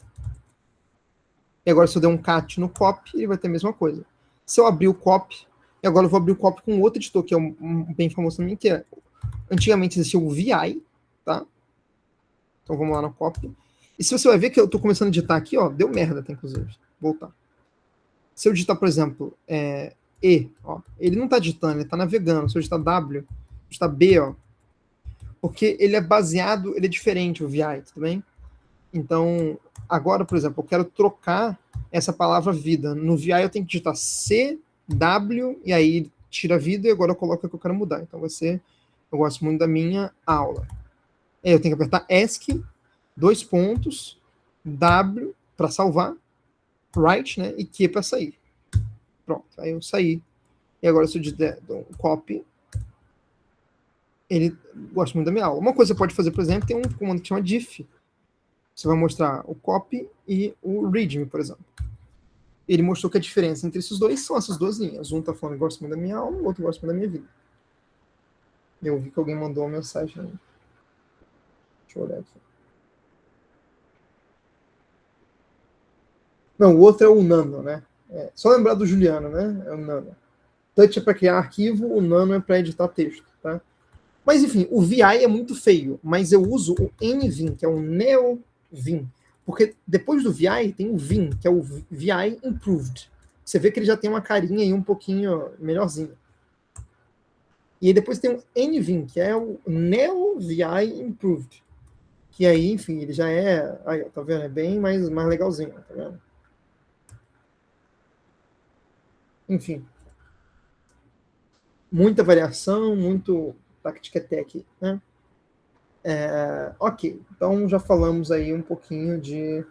E agora, se eu der um cat no copy, ele vai ter a mesma coisa. Se eu abrir o copy, e agora eu vou abrir o copy com outro editor, que é um bem famoso também, que é... Antigamente existia o VI, tá? Então vamos lá no copy. E se você vai ver que eu estou começando a digitar aqui, ó, deu merda, tá, inclusive. Voltar. Se eu digitar, por exemplo, E, ó. Ele não está digitando, ele está navegando. Se eu digitar W, digitar B, ó. Porque ele é baseado, ele é diferente, o VI, tudo bem? Então, agora, por exemplo, eu quero trocar essa palavra vida. No VI eu tenho que digitar C, W, e aí tira a vida, e agora eu coloco o que eu quero mudar. Então vai ser, eu gosto muito da minha aula. Eu tenho que apertar ESC, dois pontos, W para salvar, right, né? E Q para sair. Pronto, aí eu saí. E agora se eu der um copy, ele gosta muito da minha aula. Uma coisa que você pode fazer, por exemplo, tem um comando que chama diff. Você vai mostrar o copy e o readme, por exemplo. Ele mostrou que a diferença entre esses dois são essas duas linhas. Um está falando que gosta muito da minha aula, o outro gosta muito da minha vida. Eu vi que alguém mandou uma mensagem aí. Deixa eu olhar aqui. Não, o outro é o Nano, né? Só lembrar do Juliano, né? É o Nano. Touch é para criar arquivo, o Nano é para editar texto, tá? Mas enfim, o VI é muito feio, mas eu uso o NVim, que é o NeoVim, porque depois do VI tem o Vim, que é o VI Improved. Você vê que ele já tem uma carinha aí um pouquinho melhorzinha. E aí depois tem o NVim, que é o NeoVI Improved, que aí, enfim, ele já é, aí, tá vendo? É bem mais legalzinho, tá vendo? Enfim, muita variação, muito tactic-tech, né? Ok, então já falamos aí um pouquinho de.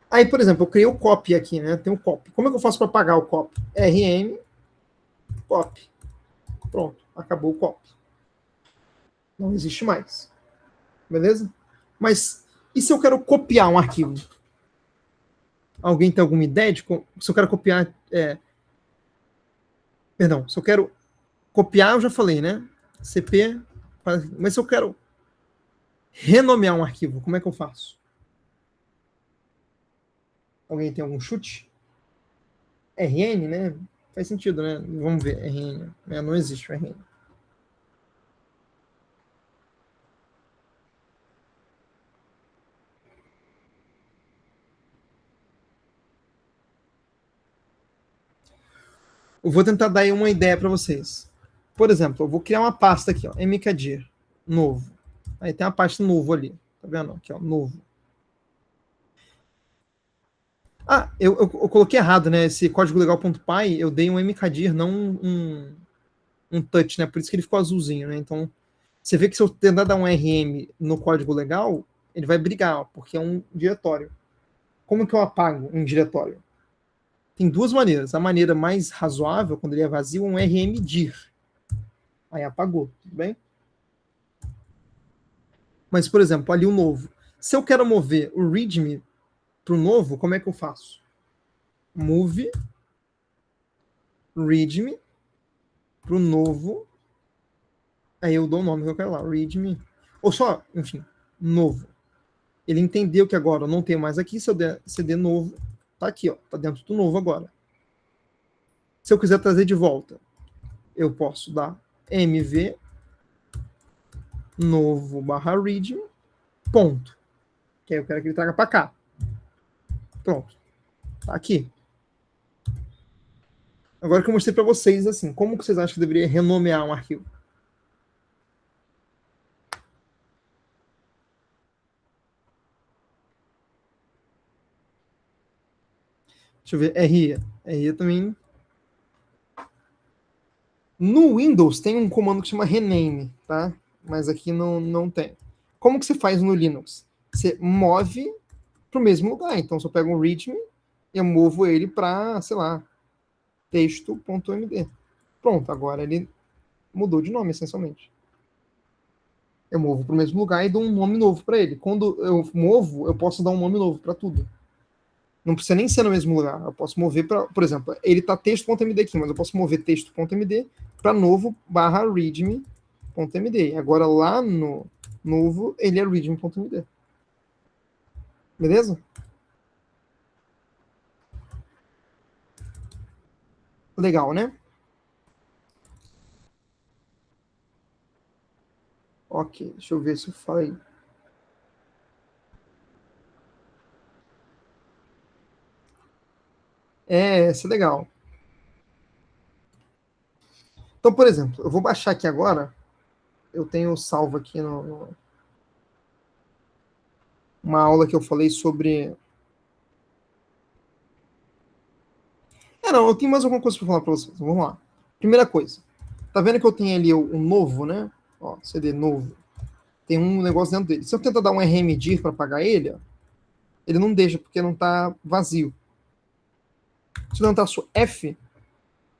Aí, por exemplo, eu criei o copy aqui, né? Tem o copy. Como é que eu faço para pagar o copy? RM, copy. Pronto, acabou o copy. Não existe mais. Beleza? Mas e se eu quero copiar um arquivo? Alguém tem alguma ideia de se eu quero copiar? Perdão, se eu quero copiar, eu já falei, né? CP. Mas se eu quero renomear um arquivo, como é que eu faço? Alguém tem algum chute? RN, né? Faz sentido, né? Vamos ver, RN. Não existe o RN. Eu vou tentar dar aí uma ideia para vocês. Por exemplo, eu vou criar uma pasta aqui, ó, mkdir, novo. Aí tem uma pasta novo ali, tá vendo? Aqui, ó, novo. Ah, eu coloquei errado, né? Esse código legal.py, eu dei um mkdir, não um touch, né? Por isso que ele ficou azulzinho, né? Então, você vê que se eu tentar dar um rm no código legal, ele vai brigar, ó, porque é um diretório. Como que eu apago um diretório? Tem duas maneiras. A maneira mais razoável, quando ele é vazio, é um rmdir. Aí apagou, tudo bem? Mas, por exemplo, ali o novo. Se eu quero mover o readme para o novo, como é que eu faço? Move readme para o novo. Aí eu dou o nome que eu quero lá, readme. Ou só, enfim, novo. Ele entendeu que agora eu não tenho mais aqui. Se eu der CD novo, tá aqui, ó, tá dentro do novo agora. Se eu quiser trazer de volta, eu posso dar mv novo barra readme, ponto. Que aí eu quero que ele traga para cá. Pronto. Tá aqui. Agora que eu mostrei para vocês, assim, como que vocês acham que eu deveria renomear um arquivo? Deixa eu ver, RI. RI também. No Windows tem um comando que chama rename, tá? Mas aqui não tem. Como que você faz no Linux? Você move para o mesmo lugar. Então, se eu pego um readme, eu movo ele para, sei lá, texto.md. Pronto, agora ele mudou de nome, essencialmente. Eu movo para o mesmo lugar e dou um nome novo para ele. Quando eu movo, eu posso dar um nome novo para tudo. Não precisa nem ser no mesmo lugar. Eu posso mover para, por exemplo, ele está texto.md aqui, mas eu posso mover texto.md para novo barra readme.md. Agora lá no novo, ele é readme.md. Beleza? Legal, né? Ok, deixa eu ver se eu falei. Isso é legal. Então, por exemplo, eu vou baixar aqui agora, eu tenho salvo aqui uma aula que eu falei sobre... não, eu tenho mais alguma coisa para falar para vocês. Vamos lá. Primeira coisa. Tá vendo que eu tenho ali o novo, né? Ó, CD novo. Tem um negócio dentro dele. Se eu tentar dar um rmdir para apagar ele, ó, ele não deixa, porque não tá vazio. Se eu tentar F,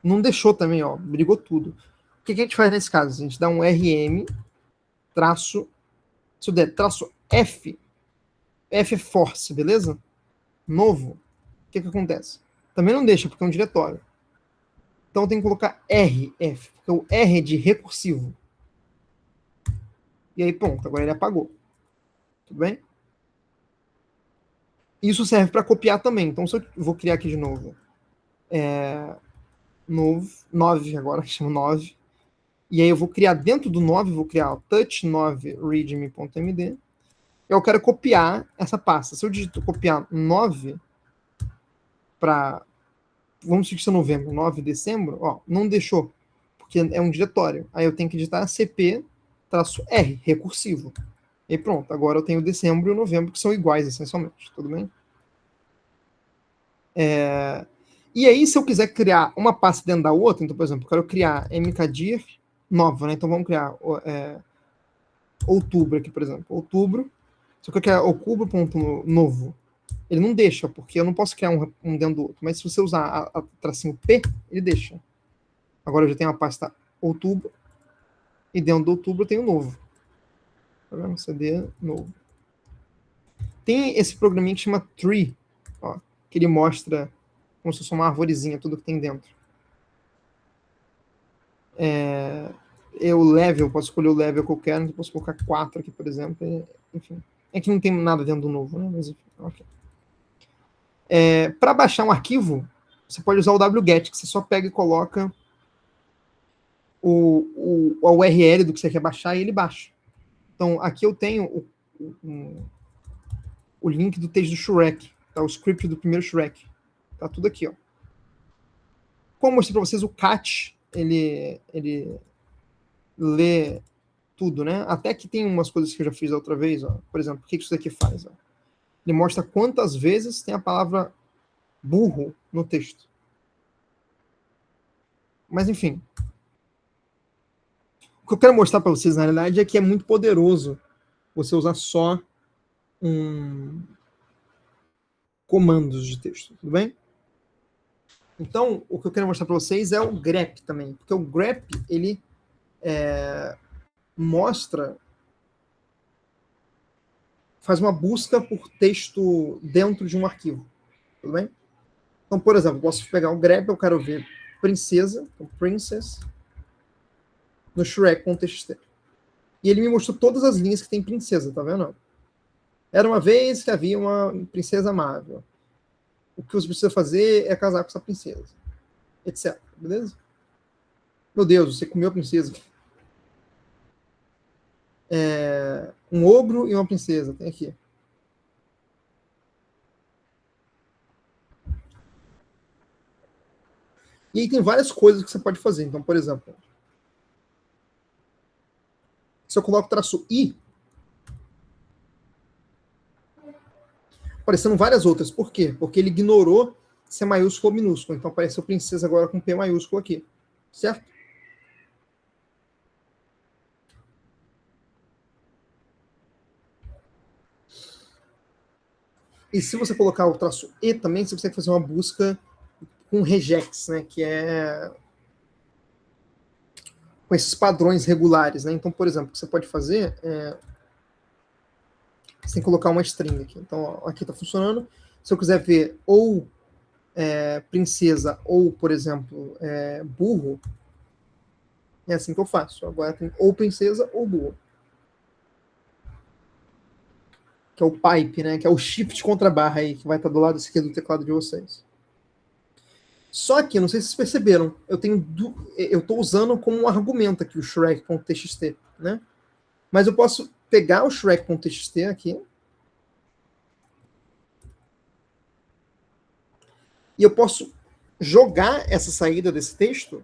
não deixou também, ó. Brigou tudo. O que a gente faz nesse caso? A gente dá um RM, traço, se eu der traço F, F é force, beleza? Novo. O que acontece? Também não deixa, porque é um diretório. Então eu tenho que colocar RF, porque o R é de recursivo. E aí, pronto, agora ele apagou. Tudo bem? Isso serve para copiar também. Então, se eu vou criar aqui de novo, novo 9 agora, que chama 9. E aí eu vou criar dentro do 9, vou criar o touch9 readme.md. Eu quero copiar essa pasta. Se eu digito copiar 9 para, vamos digitar novembro, 9 de dezembro, ó, não deixou, porque é um diretório. Aí eu tenho que digitar cp-r, recursivo. E pronto, agora eu tenho dezembro e o novembro, que são iguais, essencialmente. Tudo bem? E aí, se eu quiser criar uma pasta dentro da outra, então, por exemplo, eu quero criar mkdir nova, né? Então vamos criar outubro aqui, por exemplo. Outubro. Se eu quero criar outubro.novo, ele não deixa, porque eu não posso criar um dentro do outro. Mas se você usar a tracinho P, ele deixa. Agora eu já tenho a pasta outubro, e dentro do outubro eu tenho novo. Tá vendo? CD novo. Tem esse programinha que chama Tree, ó, que ele mostra como se fosse uma arvorezinha, tudo que tem dentro. O level, posso escolher o level que eu quero, então posso colocar 4 aqui, por exemplo. Enfim, é que não tem nada dentro do novo, né? Mas enfim, ok. Para baixar um arquivo, você pode usar o wget, que você só pega e coloca a URL do que você quer baixar e ele baixa. Então, aqui eu tenho o link do texto do Shrek, tá? O script do primeiro Shrek. Tá tudo aqui, ó. Como eu mostrei para vocês, o cat, ele lê tudo, né? Até que tem umas coisas que eu já fiz da outra vez, ó. Por exemplo, o que isso daqui faz? Ó? Ele mostra quantas vezes tem a palavra burro no texto. Mas, enfim. O que eu quero mostrar para vocês, na realidade, é que é muito poderoso você usar só comandos de texto, tudo bem? Então, o que eu quero mostrar para vocês é o grep também, porque o grep, ele faz uma busca por texto dentro de um arquivo, tudo bem? Então, por exemplo, eu posso pegar o grep, eu quero ver princesa, então princess, no Shrek.txt. E ele me mostrou todas as linhas que tem princesa, tá vendo? Era uma vez que havia uma princesa amável. O que você precisa fazer é casar com essa princesa, etc. Beleza? Meu Deus, você comeu a princesa. Um ogro e uma princesa, tem aqui. E aí tem várias coisas que você pode fazer. Então, por exemplo, se eu coloco o traço I, aparecendo várias outras. Por quê? Porque ele ignorou se é maiúsculo ou minúsculo. Então apareceu princesa agora com P maiúsculo aqui. Certo? E se você colocar o traço E também, você consegue fazer uma busca com regex, né? Que é com esses padrões regulares, né? Então, por exemplo, o que você pode fazer você tem que colocar uma string aqui. Então, ó, aqui está funcionando. Se eu quiser ver ou princesa ou, por exemplo, burro, é assim que eu faço. Agora tem ou princesa ou burro. Que é o pipe, né? Que é o shift contra barra aí, que vai estar do lado esquerdo do teclado de vocês. Só que, não sei se vocês perceberam, eu estou usando como um argumento aqui o Shrek.txt, né? Mas eu posso pegar o Shrek.txt aqui e eu posso jogar essa saída desse texto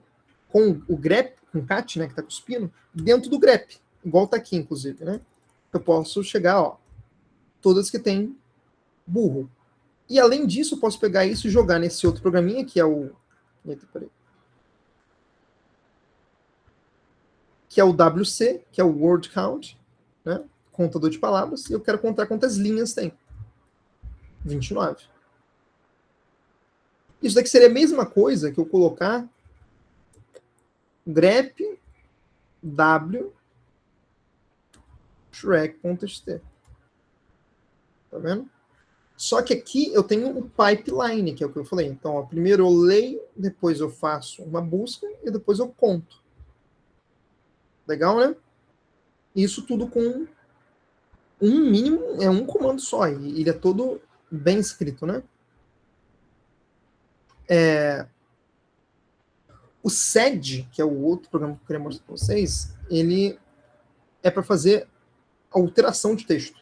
com o grep, com o cat, né, que está cuspindo, dentro do grep, igual está aqui, inclusive, né? Eu posso chegar, ó, todas que tem burro. E além disso, eu posso pegar isso e jogar nesse outro programinha, que é o... Eita, peraí. Que é o WC, que é o word count, né? Contador de palavras, e eu quero contar quantas linhas tem. 29. Isso daqui seria a mesma coisa que eu colocar grep w shrek.xt. Tá vendo? Só que aqui eu tenho o pipeline, que é o que eu falei. Então, ó, primeiro eu leio, depois eu faço uma busca e depois eu conto. Legal, né? Isso tudo com um mínimo, é um comando só. E ele é todo bem escrito, né? O SED, que é o outro programa que eu queria mostrar para vocês, ele é para fazer alteração de texto.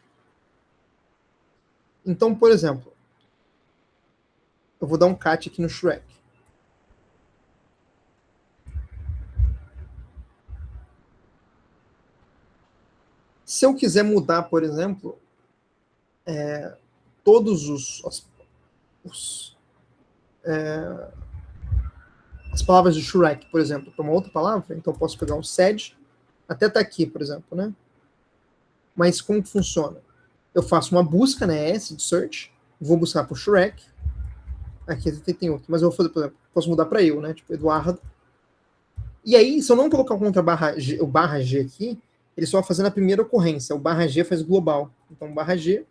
Então, por exemplo, eu vou dar um cat aqui no Shrek. Se eu quiser mudar, por exemplo, todos as palavras de Shrek, por exemplo, para uma outra palavra, então eu posso pegar um sed, até tá aqui, por exemplo, né? Mas como que funciona? Eu faço uma busca, né, S de search, vou buscar por Shrek, aqui tem outro, mas eu vou fazer, por exemplo, posso mudar para eu, né, tipo Eduardo. E aí, se eu não colocar o contra barra G, o barra G aqui, ele só vai fazer na primeira ocorrência, o barra G faz global. Então, barra G,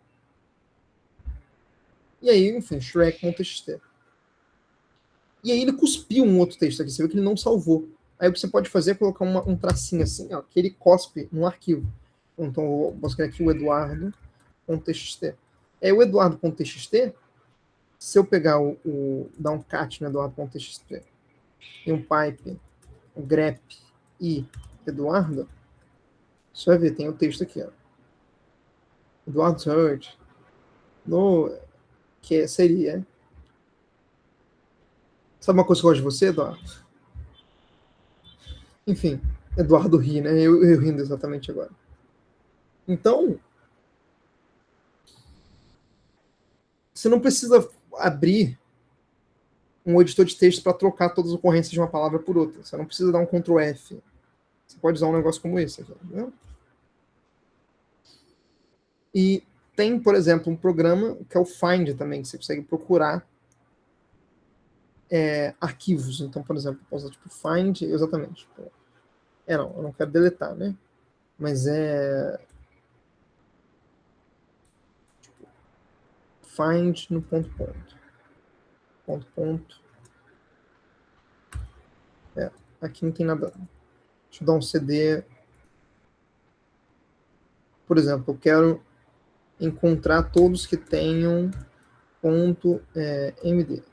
e aí, enfim, Shrek.txt. E aí ele cuspiu um outro texto aqui, você viu que ele não salvou. Aí o que você pode fazer é colocar um tracinho assim, ó, que ele cospe no arquivo. Então eu vou escrever aqui o Eduardo.txt. É o Eduardo.txt, se eu pegar dar um cat no Eduardo.txt e um pipe, um grep e Eduardo, você vai ver, tem o texto aqui, ó. Eduardo Search, no que seria. Sabe uma coisa que eu gosto de você, Eduardo? Enfim, Eduardo ri, né? Eu rindo exatamente agora. Então, você não precisa abrir um editor de texto para trocar todas as ocorrências de uma palavra por outra. Você não precisa dar um Ctrl F. Você pode usar um negócio como esse aqui, né? E tem, por exemplo, um programa que é o Find também, que você consegue procurar arquivos. Então, por exemplo, posso usar tipo Find, exatamente. Não, eu não quero deletar, né? Mas tipo, Find no ponto. Aqui não tem nada. Deixa eu dar um CD. Por exemplo, eu quero encontrar todos que tenham .md.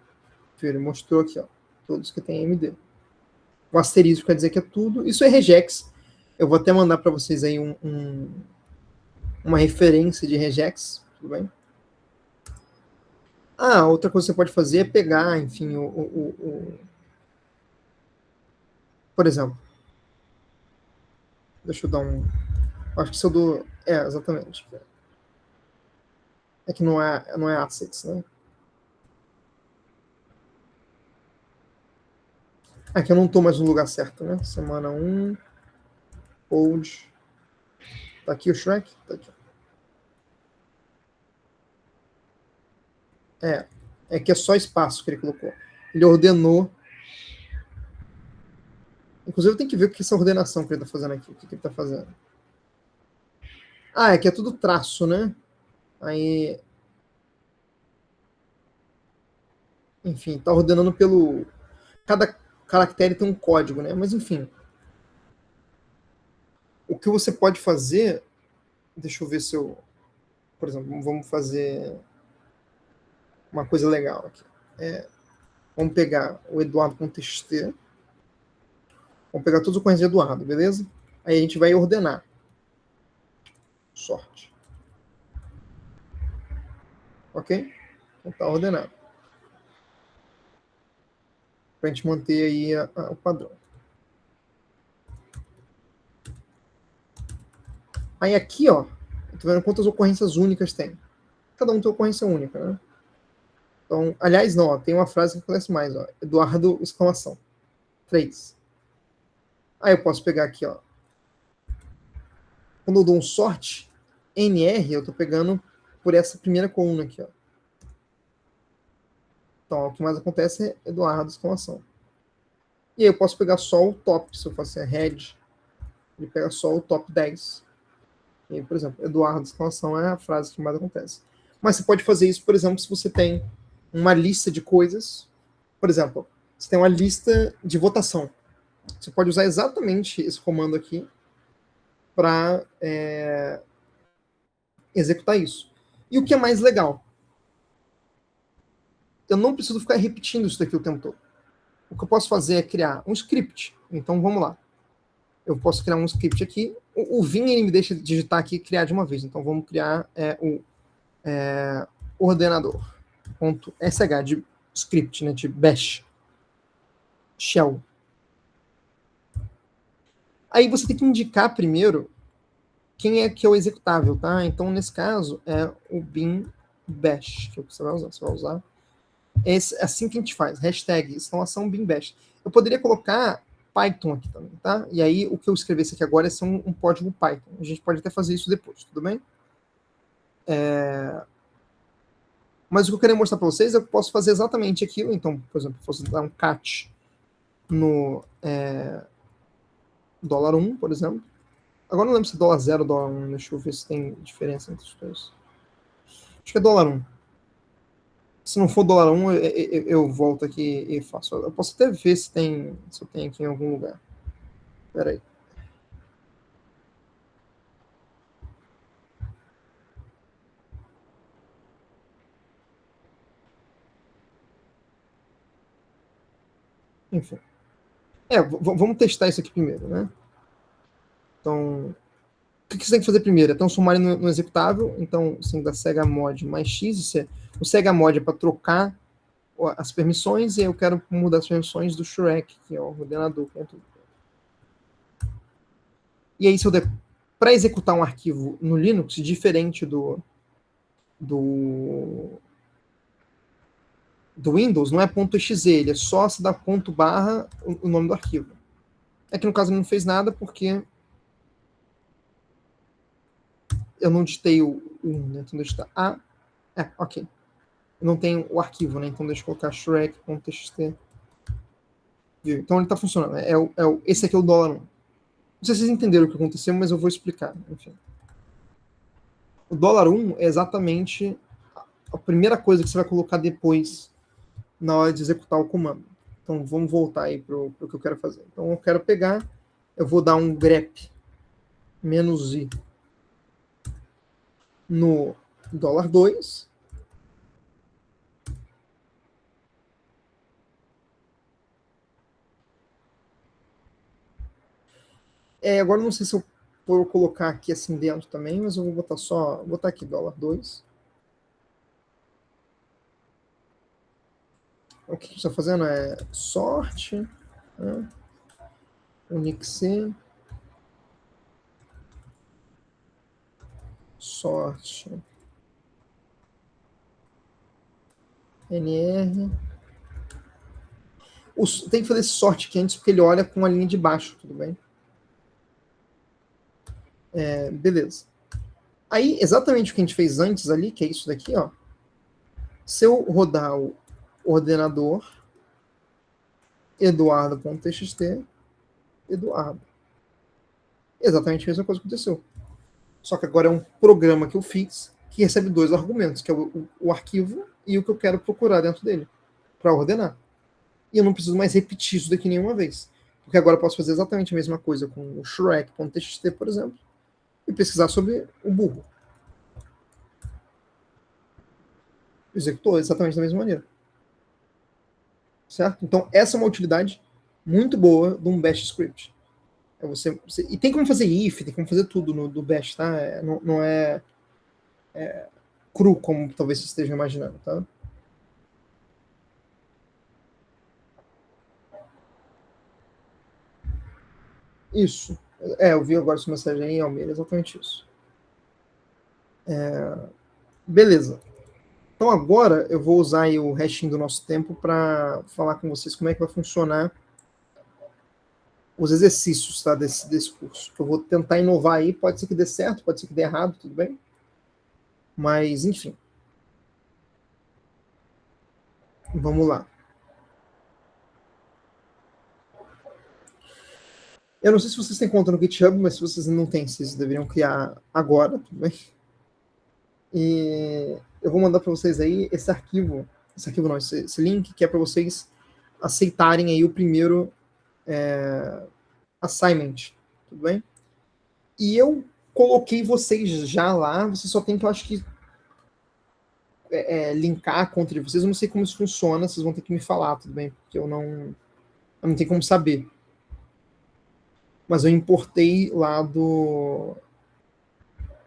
Ele mostrou aqui, ó, todos que tem MD. O asterisco quer dizer que é tudo. Isso é regex. Eu vou até mandar para vocês aí uma referência de regex, tudo bem? Outra coisa que você pode fazer é pegar, enfim, por exemplo, deixa eu dar acho que se eu dou, exatamente. É que não é assets, né? Aqui eu não estou mais no lugar certo, né? Semana 1, hold. Tá aqui o Shrek? Tá aqui. É que é só espaço que ele colocou. Ele ordenou. Inclusive, tem que ver o que é essa ordenação que ele está fazendo aqui. O que ele está fazendo? É que é tudo traço, né? Aí. Enfim, tá ordenando pelo. Cada caractere tem um código, né? Mas, enfim. O que você pode fazer. Deixa eu ver se eu. Por exemplo, vamos fazer uma coisa legal aqui. Vamos pegar o Eduardo.txt. Vamos pegar todos os ocorrências de Eduardo, beleza? Aí a gente vai ordenar. Sorte. Ok? Então tá ordenado. Pra gente manter aí o padrão. Aí aqui, ó, eu tô vendo quantas ocorrências únicas tem. Cada um tem ocorrência única, né? Então, aliás, não, ó, tem uma frase que acontece mais, ó. Eduardo, exclamação. 3. Aí eu posso pegar aqui, ó. Quando eu dou um sort, NR, eu tô pegando por essa primeira coluna aqui, ó. Então, ó, o que mais acontece é Eduardo, exclamação. E aí eu posso pegar só o top, se eu faço head, ele pega só o top 10. E aí, por exemplo, Eduardo, exclamação é a frase que mais acontece. Mas você pode fazer isso, por exemplo, se você tem uma lista de coisas. Por exemplo, você tem uma lista de votação. Você pode usar exatamente esse comando aqui para executar isso. E o que é mais legal? Eu não preciso ficar repetindo isso daqui o tempo todo. O que eu posso fazer é criar um script. Então vamos lá. Eu posso criar um script aqui. O Vim ele me deixa digitar aqui e criar de uma vez. Então vamos criar o ordenador.sh de script, né, de bash. Shell. Aí você tem que indicar primeiro quem é que é o executável, tá? Então, nesse caso, é o bin bash, que você vai usar. Você vai usar. É assim que a gente faz. Hashtag instalação bin bash. Eu poderia colocar Python aqui também, tá? E aí, o que eu escrevesse aqui agora é ser um código Python. A gente pode até fazer isso depois, tudo bem? Mas o que eu queria mostrar para vocês é que eu posso fazer exatamente aquilo. Então, por exemplo, eu posso dar um cat no $1, por exemplo. Agora não lembro se é $0 ou $1. Deixa eu ver se tem diferença entre os dois. Acho que é $1. Se não for $1, eu volto aqui e faço. Eu posso até ver se eu tenho aqui em algum lugar. Espera aí. Enfim. Vamos testar isso aqui primeiro, né? Então, o que você tem que fazer primeiro? É ter um sumário no executável. Então, assim, da segamod mais x. O segamod é para trocar as permissões e eu quero mudar as permissões do Shrek, que é o ordenador. E aí, se eu der para executar um arquivo no Linux, diferente do Windows, não é .exe, ele é só se dá ponto barra o nome do arquivo. Aqui no caso ele não fez nada porque eu não digitei o 1, né? Então deixa eu digitar ok. Eu não tenho o arquivo, né? Então deixa eu colocar shrek.txt. Então ele está funcionando. Esse aqui é o $1. Não sei se vocês entenderam o que aconteceu, mas eu vou explicar. Enfim. O $1 é exatamente a primeira coisa que você vai colocar depois na hora de executar o comando. Então vamos voltar aí para o que eu quero fazer. Então eu quero pegar, eu vou dar um grep -i no $2. Agora não sei se eu vou colocar aqui assim dentro também, mas eu vou botar aqui $2. O que a gente está fazendo é sorte, né? Unix, sorte, nr. Tem que fazer esse sorte aqui antes, porque ele olha com a linha de baixo, tudo bem? Beleza. Aí, exatamente o que a gente fez antes ali, que é isso daqui, ó. Se eu rodar o ordenador eduardo.txt, Eduardo. Exatamente a mesma coisa que aconteceu. Só que agora é um programa que eu fiz que recebe dois argumentos, que é o arquivo e o que eu quero procurar dentro dele, para ordenar. E eu não preciso mais repetir isso daqui nenhuma vez. Porque agora eu posso fazer exatamente a mesma coisa com o shrek.txt, por exemplo, e pesquisar sobre o burro. Executou exatamente da mesma maneira. Certo? Então, essa é uma utilidade muito boa de um bash script. E tem como fazer if, tem como fazer tudo do bash, tá? Não é cru, como talvez você esteja imaginando, tá? Isso. Eu vi agora sua mensagem aí, Almeida, exatamente isso. Beleza. Então agora eu vou usar aí o restinho do nosso tempo para falar com vocês como é que vai funcionar os exercícios, tá, desse curso. Que eu vou tentar inovar aí, pode ser que dê certo, pode ser que dê errado, tudo bem? Mas, enfim, vamos lá. Eu não sei se vocês têm conta no GitHub, mas se vocês não têm, vocês deveriam criar agora, tudo bem? E eu vou mandar para vocês aí esse arquivo não, esse link, que é para vocês aceitarem aí o primeiro assignment, tudo bem? E eu coloquei vocês já lá, você só tem que, eu acho que, linkar a conta de vocês, eu não sei como isso funciona, vocês vão ter que me falar, tudo bem? Porque eu não tenho como saber. Mas eu importei lá do,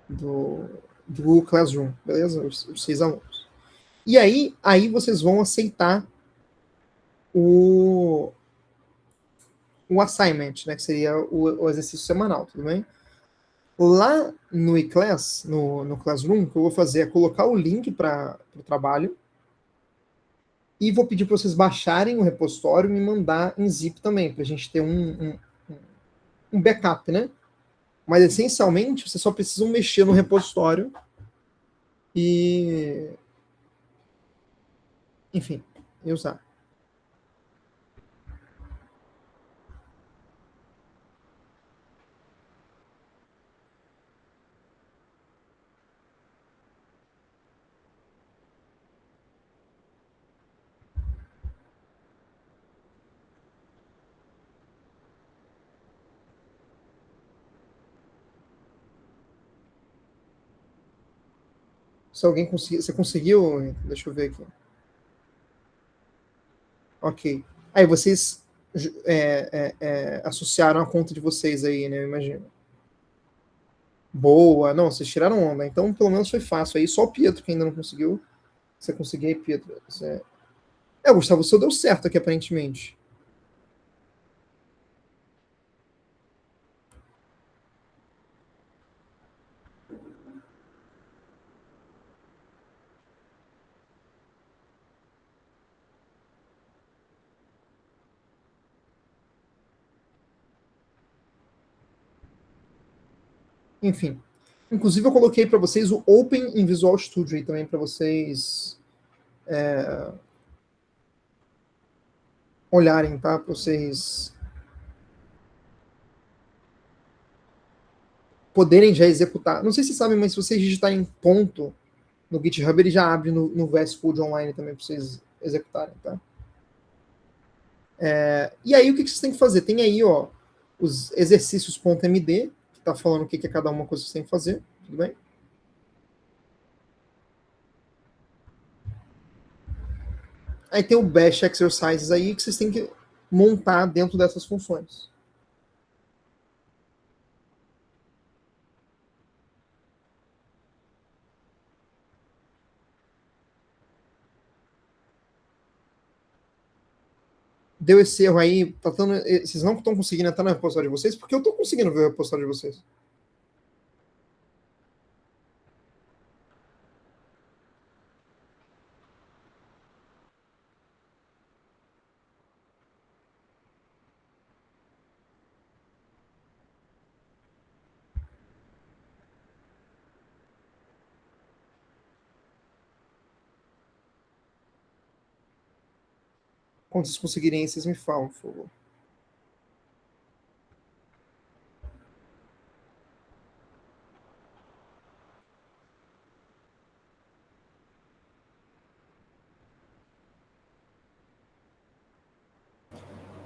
do Google Classroom, beleza? Os 6 alunos. E aí vocês vão aceitar o, o assignment, né, que seria o exercício semanal, tudo bem? Lá no eClass, no Classroom, o que eu vou fazer é colocar o link para o trabalho e vou pedir para vocês baixarem o repositório e me mandar em zip também, para a gente ter um backup, né? Mas essencialmente, vocês só precisam mexer no repositório e, enfim, e usar. Se alguém conseguir, você conseguiu? Deixa eu ver aqui. Ok. Aí vocês associaram a conta de vocês aí, né? Eu imagino. Boa. Não, vocês tiraram onda. Então, pelo menos foi fácil aí. Só o Pietro que ainda não conseguiu. Você conseguiu aí, Pietro. Gustavo, o seu deu certo aqui, aparentemente. Enfim. Inclusive, eu coloquei para vocês o Open em Visual Studio aí também, para vocês olharem, tá? Para vocês poderem já executar. Não sei se vocês sabem, mas se vocês digitarem ponto no GitHub, ele já abre no VS Code Online também para vocês executarem, tá? E aí, o que vocês têm que fazer? Tem aí, ó, os exercícios.md, que está falando o que é cada uma coisa que vocês têm que fazer, tudo bem? Aí tem o Bash Exercises aí, que vocês têm que montar dentro dessas funções. Deu esse erro aí, vocês não estão conseguindo entrar no repositório de vocês, porque eu estou conseguindo ver o repositório de vocês. Quando vocês conseguirem, vocês me falam, por favor.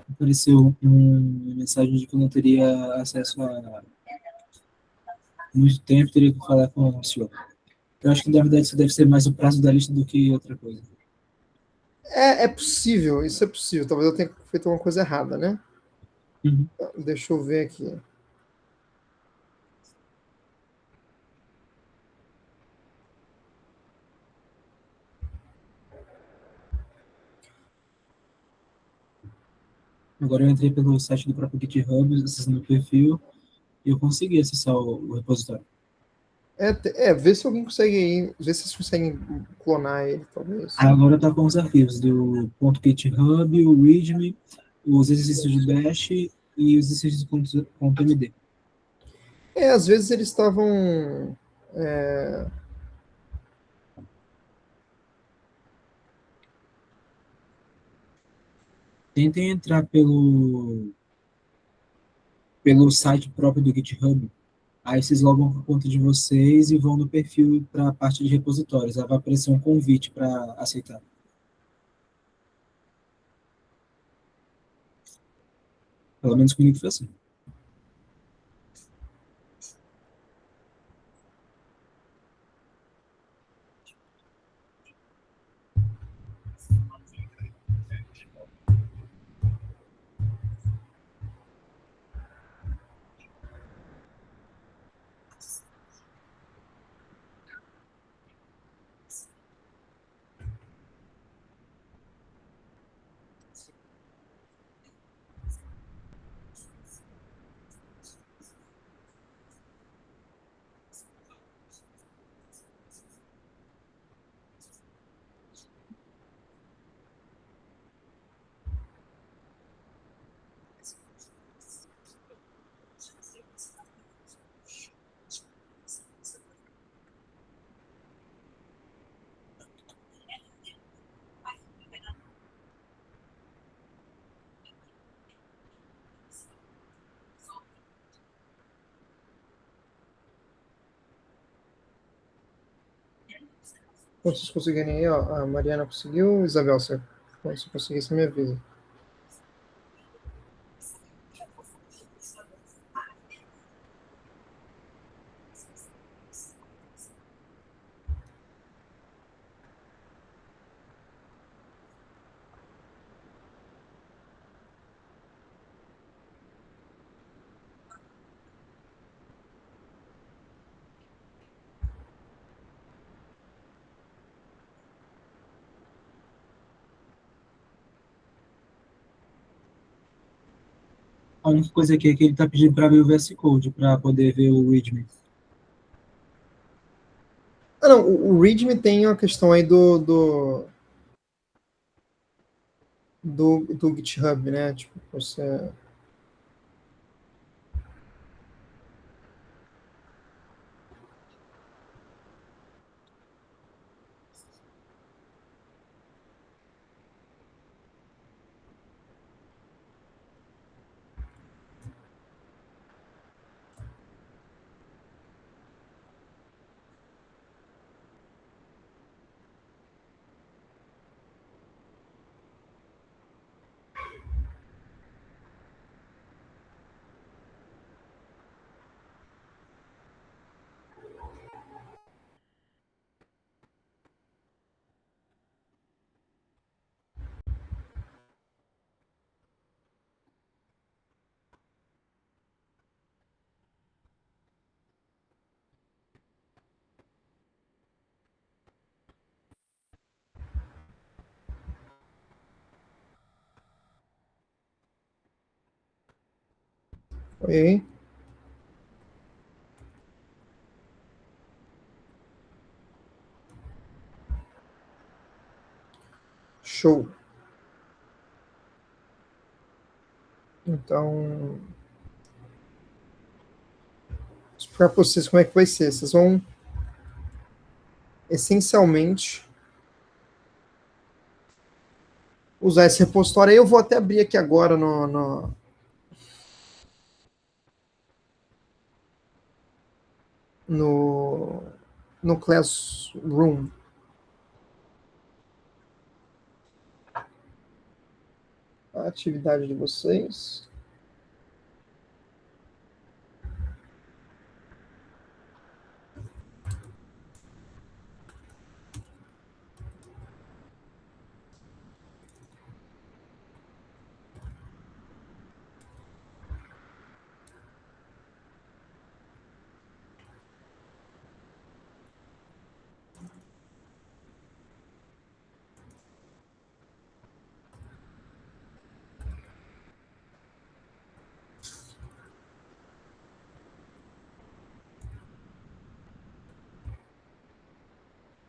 Apareceu uma mensagem de que eu não teria acesso a muito tempo, teria que falar com o senhor. Eu acho que, na verdade, isso deve ser mais o prazo da lista do que outra coisa. É possível, isso é possível. Talvez eu tenha feito uma coisa errada, né? Uhum. Deixa eu ver aqui. Agora eu entrei pelo site do próprio GitHub, acessando o perfil, e eu consegui acessar o repositório. Vê se alguém consegue, vê se vocês conseguem clonar ele, talvez. Agora está com os arquivos do .github, o readme, os exercícios de bash e os exercícios de .md. Às vezes eles estavam. é, Tentem entrar pelo site próprio do GitHub. Aí vocês logam por conta de vocês e vão no perfil para a parte de repositórios. Aí vai aparecer um convite para aceitar. Pelo menos comigo foi assim. Quando vocês conseguirem aí, ó, a Mariana conseguiu, Isabel, quando você conseguir, você me avisa. A única coisa aqui é que ele está pedindo para ver o VS Code, para poder ver o readme. Não, o README tem a questão aí do GitHub, né? Tipo, você. Oi. Show. Então, explicar para vocês como é que vai ser. Vocês vão, essencialmente, usar esse repositório. Aí eu vou até abrir aqui agora no, no Classroom. A atividade de vocês.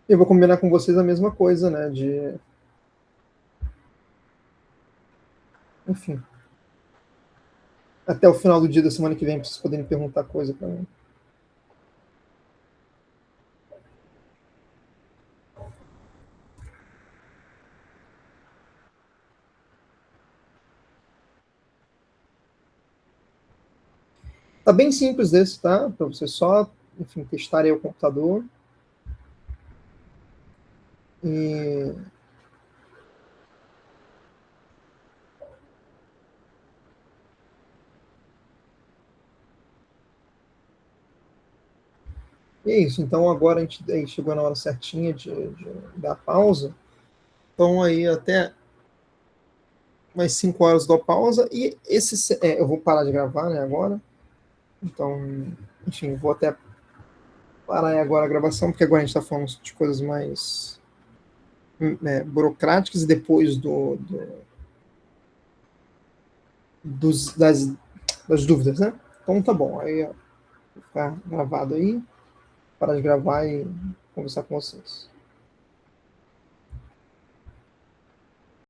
Eu vou combinar com vocês a mesma coisa, né? Enfim, até o final do dia da semana que vem, para vocês poderem perguntar coisa para mim. Tá bem simples desse, tá? Para você só, enfim, testarem o computador. E é isso. Então agora aí chegou na hora certinha de dar pausa. Então aí até mais 5 horas dou pausa. E eu vou parar de gravar, né, agora. Então, enfim, vou até parar aí agora a gravação, porque agora a gente está falando de coisas mais burocráticas e depois das dúvidas, né? Então tá bom. Aí ó, vou ficar gravado aí, parar de gravar e conversar com vocês.